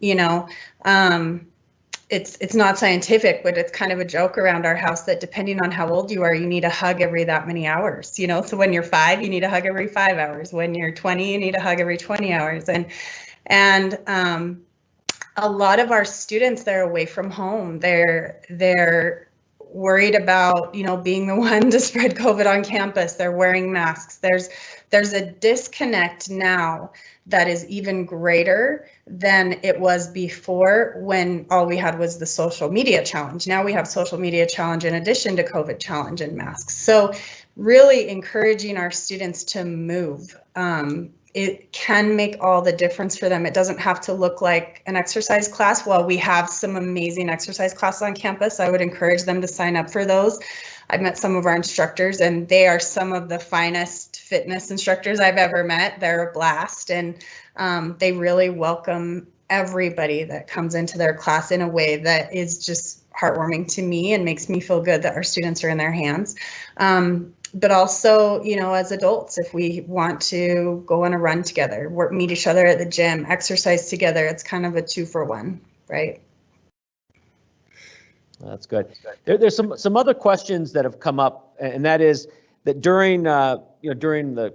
It's not scientific, but it's kind of a joke around our house that depending on how old you are, you need a hug every that many hours. So when you're 5, you need a hug every 5 hours. When you're 20, you need a hug every 20 hours. And a lot of our students, they're away from home. They're worried about, being the one to spread COVID on campus. They're wearing masks. There's a disconnect now that is even greater than it was before, when all we had was the social media challenge. Now we have social media challenge in addition to COVID challenge and masks. So really encouraging our students to move. It can make all the difference for them. It doesn't have to look like an exercise class. While we have some amazing exercise classes on campus, I would encourage them to sign up for those. I've met some of our instructors, and they are some of the finest fitness instructors I've ever met. They're a blast, and they really welcome everybody that comes into their class in a way that is just heartwarming to me and makes me feel good that our students are in their hands. But also, as adults, if we want to go on a run together, meet each other at the gym, exercise together, it's kind of a 2-for-1, right? That's good. There's some other questions that have come up, and that is that during the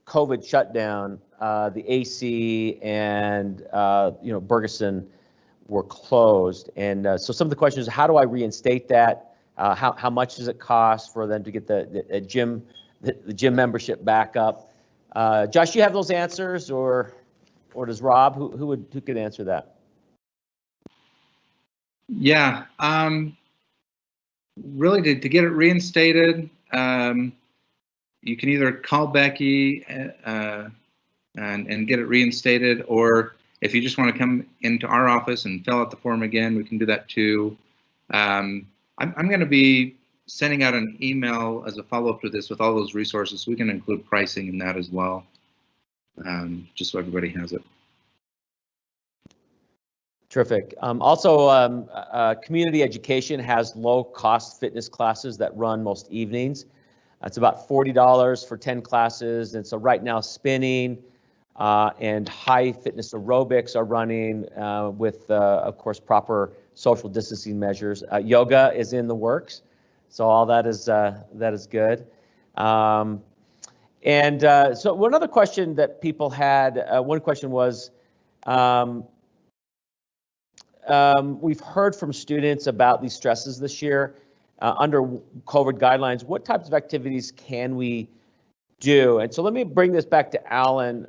COVID shutdown, the AC and Bergeson were closed, and so some of the questions: how do I reinstate that? How much does it cost for them to get the gym membership back up? Josh, you have those answers, or does Rob? Who could answer that? Yeah, really to get it reinstated, you can either call Becky and get it reinstated, or if you just want to come into our office and fill out the form again, we can do that too. I'm going to be sending out an email as a follow-up to this with all those resources. We can include pricing in that as well, just so everybody has it. Terrific. Also, community education has low-cost fitness classes that run most evenings. It's about $40 for 10 classes, and so right now spinning and high fitness aerobics are running with, of course, proper social distancing measures. Yoga is in the works, so all that is good. So one other question that people had, one question was, we've heard from students about these stresses this year. Under COVID guidelines, what types of activities can we do? And so let me bring this back to Alan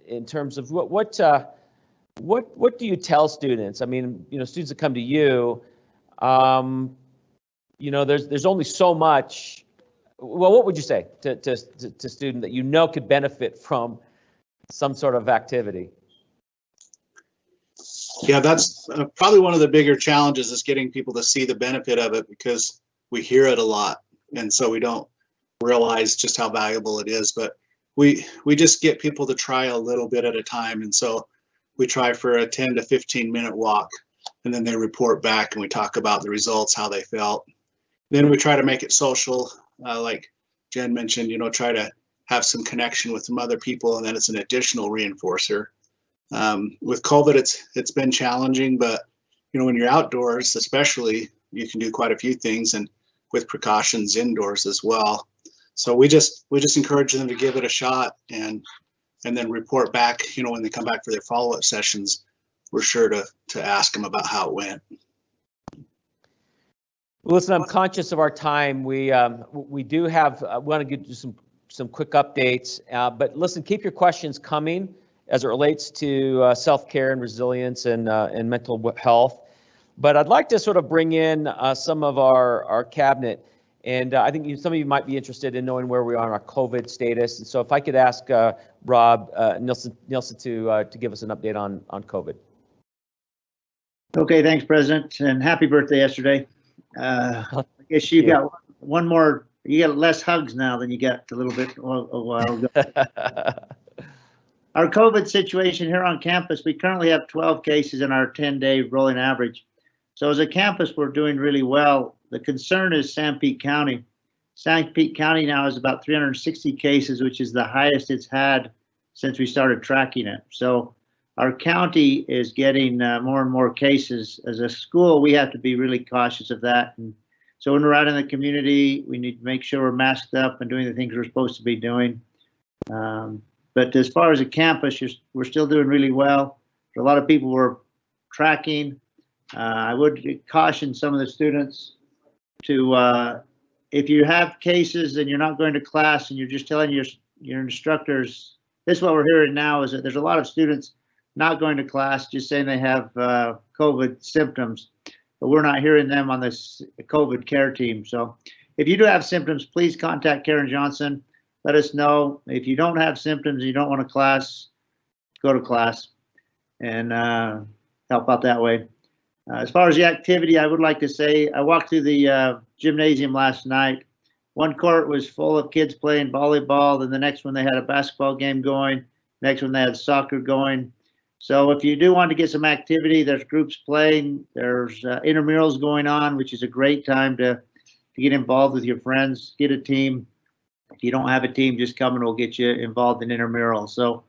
in terms of what do you tell students? I mean, students that come to you, there's only so much. Well, what would you say to student that could benefit from some sort of activity? Yeah, that's probably one of the bigger challenges is getting people to see the benefit of it, because we hear it a lot, and so we don't realize just how valuable it is. But we just get people to try a little bit at a time, and so we try for a 10 to 15-minute walk, and then they report back, and we talk about the results, how they felt. Then we try to make it social, like Jen mentioned, try to have some connection with some other people, and then it's an additional reinforcer. With COVID, it's been challenging, but when you're outdoors, especially, you can do quite a few things, and with precautions indoors as well. So we just encourage them to give it a shot, and then report back. When they come back for their follow-up sessions, we're sure to ask them about how it went. Well, listen, I'm conscious of our time. We do have want to give you some quick updates, but listen, keep your questions coming as it relates to self-care and resilience and mental health. But I'd like to sort of bring in some of our cabinet, and I think some of you might be interested in knowing where we are on our COVID status. And so if I could ask Rob Nielsen to give us an update on COVID. Okay, thanks, President, and happy birthday yesterday. I guess you got one more. You get less hugs now than you got a little bit a while ago. Our COVID situation here on campus, we currently have 12 cases in our 10-day rolling average. So as a campus, we're doing really well. The concern is Sanpete County. Sanpete County now has about 360 cases, which is the highest it's had since we started tracking it. So our county is getting more and more cases. As a school, we have to be really cautious of that. And so when we're out in the community, we need to make sure we're masked up and doing the things we're supposed to be doing. But as far as a campus, we're still doing really well. A lot of people we're tracking. I would caution some of the students to, if you have cases and you're not going to class and you're just telling your instructors, this is what we're hearing now, is that there's a lot of students not going to class, just saying they have COVID symptoms, but we're not hearing them on this COVID care team. So if you do have symptoms, please contact Karen Johnson. Let us know. If you don't have symptoms, you don't want to class, go to class and help out that way. As far as the activity, I would like to say, I walked through the gymnasium last night. One court was full of kids playing volleyball. Then the next one, they had a basketball game going. Next one, they had soccer going. So if you do want to get some activity, there's groups playing, there's intramurals going on, which is a great time to get involved with your friends, get a team. If you don't have a team, just come and we'll get you involved in intramurals. So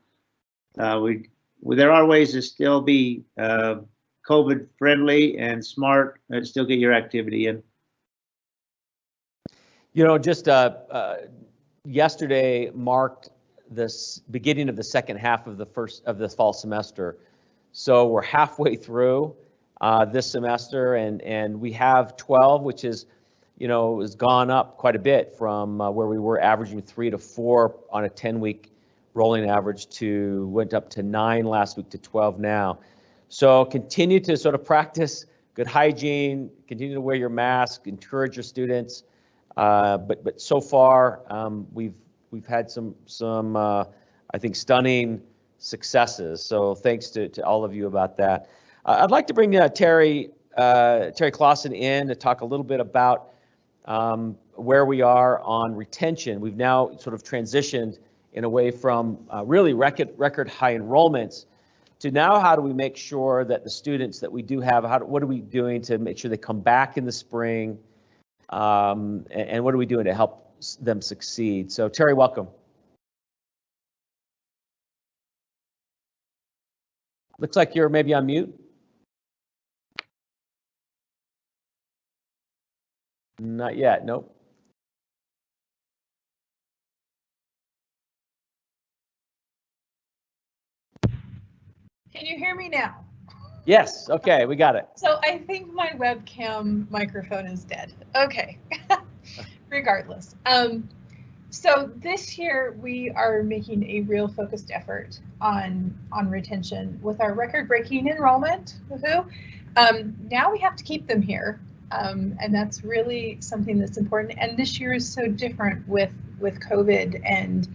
there are ways to still be COVID friendly and smart and still get your activity in. Just yesterday marked this beginning of the second half of the fall semester. So we're halfway through this semester, and we have 12, which is, has gone up quite a bit from where we were averaging 3 to 4 on a 10-week rolling average went up to 9 last week to 12 now. So continue to sort of practice good hygiene, continue to wear your mask, encourage your students. But so far we've had some I think stunning successes. So thanks to all of you about that. I'd like to bring Terry Clausen in to talk a little bit about where we are on retention. We've now sort of transitioned in a way from really record high enrollments to now how do we make sure that the students that we do have, what are we doing to make sure they come back in the spring, and what are we doing to help them succeed? So Terry, welcome. Looks like you're maybe on mute. Not yet, nope. Can you hear me now? Yes, okay, we got it. So I think my webcam microphone is dead. Okay, regardless. So this year we are making a real focused effort on retention with our record-breaking enrollment. Woohoo! Now we have to keep them here, and that's really something that's important. And this year is so different with COVID and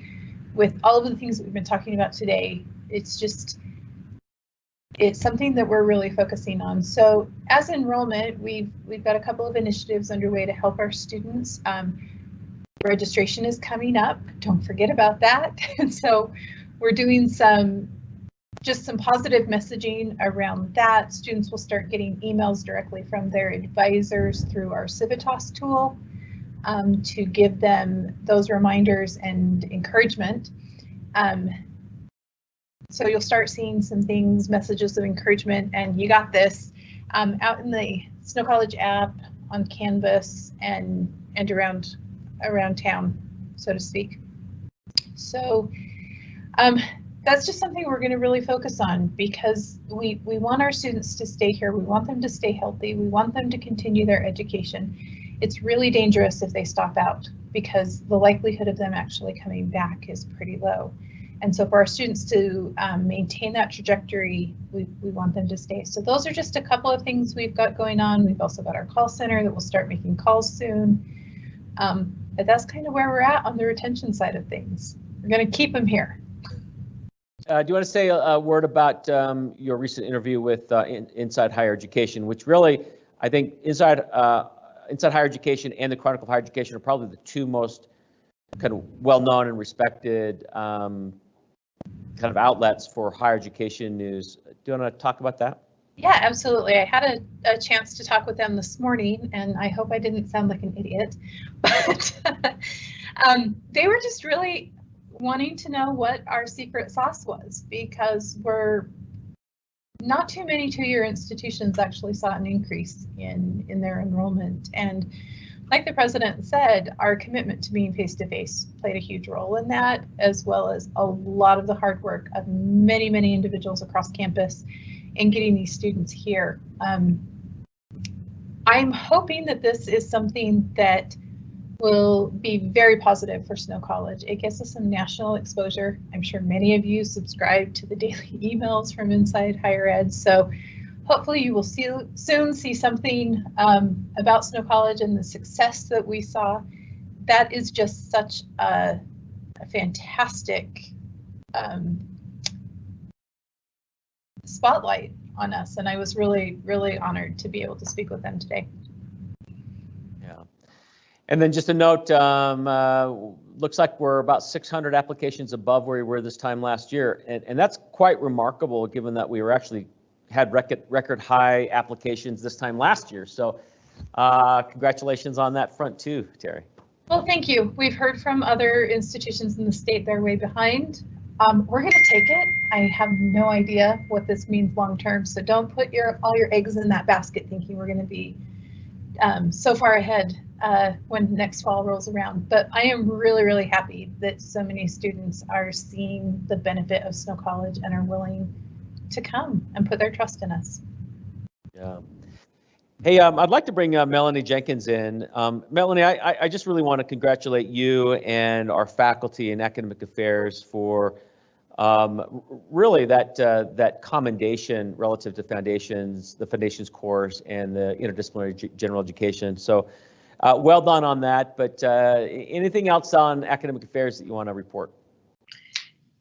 with all of the things that we've been talking about today. It's just it's something that we're really focusing on. So as enrollment, we've got a couple of initiatives underway to help our students. Registration is coming up. Don't forget about that. And so we're doing some positive messaging around that. Students will start getting emails directly from their advisors through our Civitas tool to give them those reminders and encouragement. So you'll start seeing some things, messages of encouragement, and you got this out in the Snow College app, on Canvas, and around town, so to speak. So that's just something we're going to really focus on, because we want our students to stay here. We want them to stay healthy. We want them to continue their education. It's really dangerous if they stop out, because the likelihood of them actually coming back is pretty low. And so for our students to maintain that trajectory, we want them to stay. So those are just a couple of things we've got going on. We've also got our call center that will start making calls soon. But that's kind of where we're at on the retention side of things. We're going to keep them here. Do you want to say a word about your recent interview with Inside Higher Education, which really, I think Inside Higher Education and the Chronicle of Higher Education are probably the two most kind of well-known and respected kind of outlets for higher education news. Do you want to talk about that? Yeah, absolutely. I had a chance to talk with them this morning, and I hope I didn't sound like an idiot, but they were just really wanting to know what our secret sauce was, because we're not too many two-year institutions actually saw an increase in their enrollment. And like the president said, our commitment to being face-to-face played a huge role in that, as well as a lot of the hard work of many, many individuals across campus in getting these students here. I'm hoping that this is something that will be very positive for Snow College. It gets us some national exposure. I'm sure many of you subscribe to the daily emails from Inside Higher Ed, so hopefully you will soon see something about Snow College and the success that we saw. That is just such a fantastic spotlight on us, and I was really, really honored to be able to speak with them today. Yeah. And then just a note, looks like we're about 600 applications above where we were this time last year, and that's quite remarkable given that we were actually had record high applications this time last year. So congratulations on that front too, Terry. Well, thank you. We've heard from other institutions in the state they're way behind. We're going to take it. I have no idea what this means long term, so don't put all your eggs in that basket thinking we're going to be so far ahead when next fall rolls around. But I am really, really happy that so many students are seeing the benefit of Snow College and are willing to come and put their trust in us. Yeah. Hey, I'd like to bring Melanie Jenkins in. Melanie, I just really want to congratulate you and our faculty in academic affairs for really that commendation relative to the foundations course and the interdisciplinary general education. So well done on that. But anything else on academic affairs that you want to report?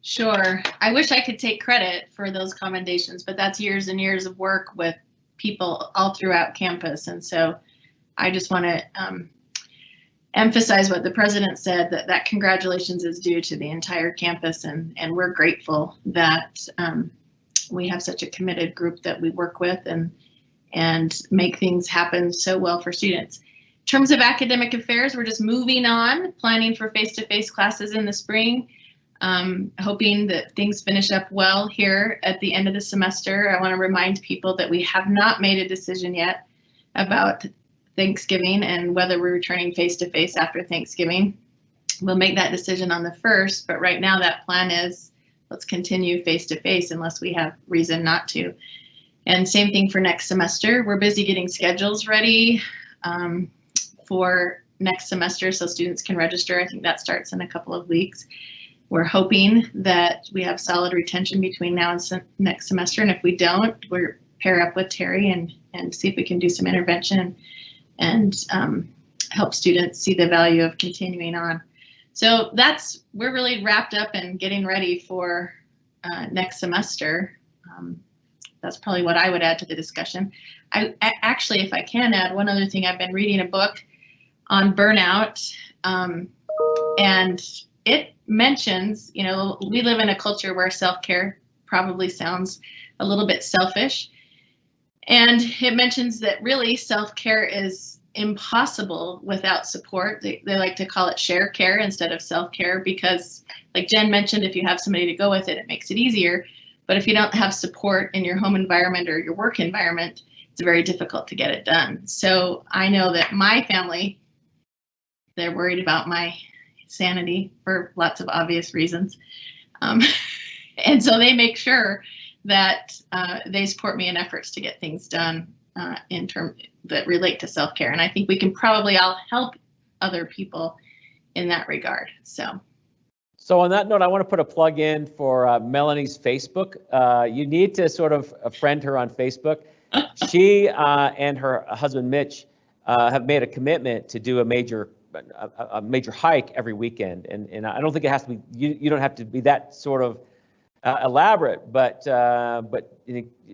Sure. I wish I could take credit for those commendations, but that's years and years of work with people all throughout campus. And so I just want to emphasize what the president said, that congratulations is due to the entire campus, and we're grateful that we have such a committed group that we work with and make things happen so well for students. In terms of academic affairs, we're just moving on, planning for face-to-face classes in the spring. Hoping that things finish up well here at the end of the semester. I want to remind people that we have not made a decision yet about Thanksgiving and whether we're returning face-to-face after Thanksgiving. We'll make that decision on the 1st, but right now that plan is let's continue face-to-face unless we have reason not to. And same thing for next semester. We're busy getting schedules ready for next semester so students can register. I think that starts in a couple of weeks. We're hoping that we have solid retention between now and next semester, and if we don't, we'll pair up with Terry and see if we can do some intervention and help students see the value of continuing on. So we're really wrapped up and getting ready for next semester. that's probably what I would add to the discussion. Actually, if I can add one other thing, I've been reading a book on burnout, and it mentions, we live in a culture where self-care probably sounds a little bit selfish. And it mentions that really self-care is impossible without support. They like to call it share care instead of self-care because, like Jen mentioned, if you have somebody to go with it, it makes it easier. But if you don't have support in your home environment or your work environment, it's very difficult to get it done. So I know that my family, they're worried about my sanity for lots of obvious reasons. And so they make sure that they support me in efforts to get things done in terms that relate to self-care. And I think we can probably all help other people in that regard. So on that note, I want to put a plug in for Melanie's Facebook. You need to sort of friend her on Facebook. She and her husband Mitch have made a commitment to do a major hike every weekend, and I don't think it has to be. You don't have to be that sort of elaborate, but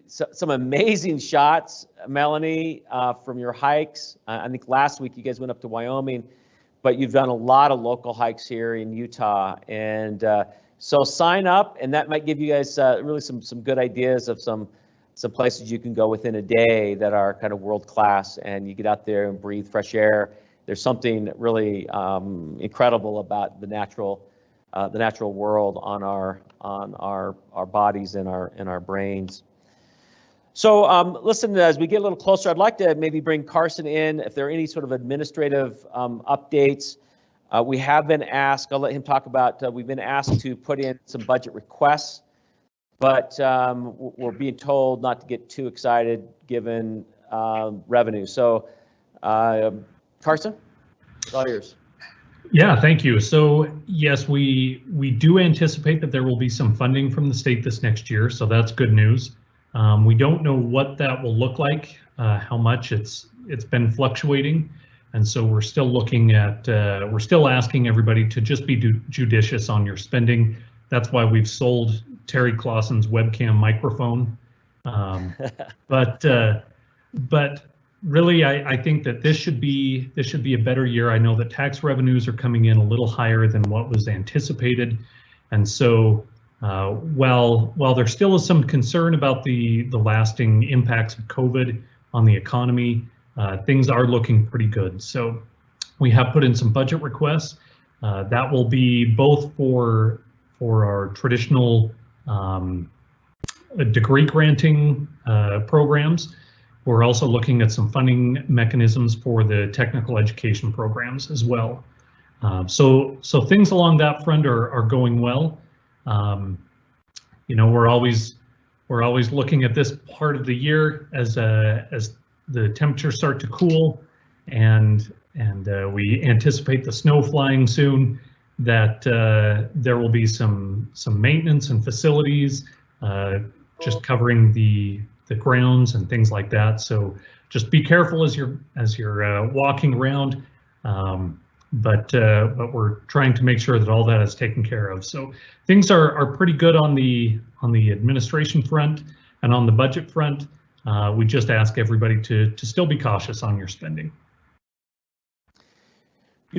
some amazing shots, Melanie, from your hikes. I think last week you guys went up to Wyoming, but you've done a lot of local hikes here in Utah, and so sign up, and that might give you guys really some good ideas of some places you can go within a day that are kind of world class, and you get out there and breathe fresh air. There's something really incredible about the natural world on our bodies and our brains. So listen, as we get a little closer, I'd like to maybe bring Carson in if there are any sort of administrative updates. We have been asked, I'll let him talk about, we've been asked to put in some budget requests, but we're being told not to get too excited given revenue. So Carson, it's all yours. Yeah, thank you. So yes, we do anticipate that there will be some funding from the state this next year, so that's good news. We don't know what that will look like, how much. It's been fluctuating, and so we're still looking at, we're still asking everybody to just be judicious on your spending. That's why we've sold Terry Clausen's webcam microphone. But really, I think that this should be a better year. I know that tax revenues are coming in a little higher than what was anticipated, and so while there still is some concern about the lasting impacts of COVID on the economy, things are looking pretty good. So we have put in some budget requests. That will be both for our traditional degree granting programs. We're also looking at some funding mechanisms for the technical education programs as well. So things along that front are going well. We're always looking at this part of the year as the temperatures start to cool, and we anticipate the snow flying soon. That there will be some maintenance and facilities, just covering the grounds and things like that. So just be careful as you're walking around. But we're trying to make sure that all that is taken care of. So things are pretty good on the administration front and on the budget front. We just ask everybody to still be cautious on your spending. We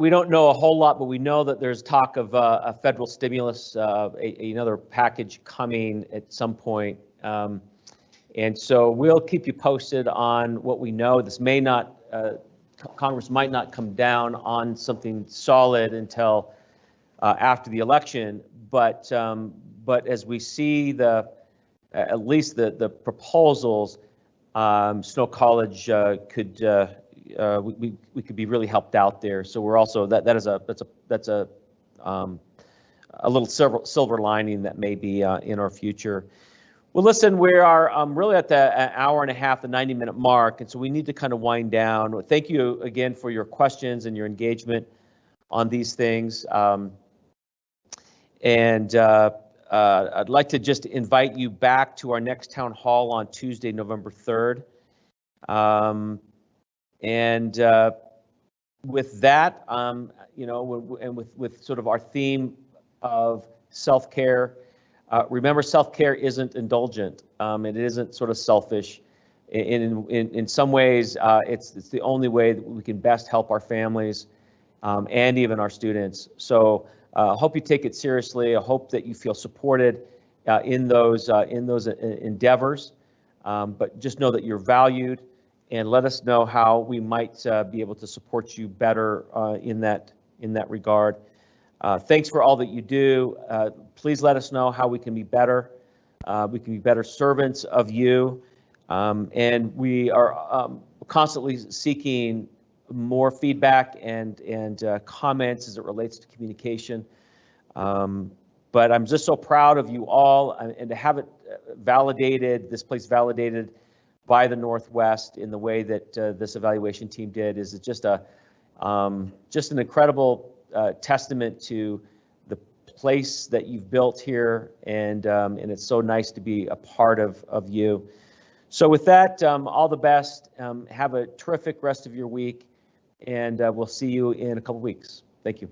don't know a whole lot, but we know that there's talk of a federal stimulus, another package coming at some point. And so we'll keep you posted on what we know. This may not, Congress might not come down on something solid until after the election, but as we see at least the proposals, Snow College could we could be really helped out there. So we're also that's a little silver lining that may be in our future. Well, listen, we are really at the hour and a half, the 90-minute mark, and so we need to kind of wind down. Thank you again for your questions and your engagement on these things. And I'd like to just invite you back to our next town hall on Tuesday, November 3rd. And with that, and with sort of our theme of self-care, Remember, self-care isn't indulgent. It isn't sort of selfish. In some ways, it's the only way that we can best help our families and even our students. So hope you take it seriously. I hope that you feel supported in those endeavors. But just know that you're valued, and let us know how we might be able to support you better in that regard. Thanks for all that you do. Please let us know how we can be better. We can be better servants of you. And we are constantly seeking more feedback and comments as it relates to communication. But I'm just so proud of you all, and to have it validated, this place validated by the Northwest in the way that this evaluation team did is just an incredible testament to the place that you've built here, and it's so nice to be a part of you. So with that, all the best. Have a terrific rest of your week, and we'll see you in a couple weeks. Thank you.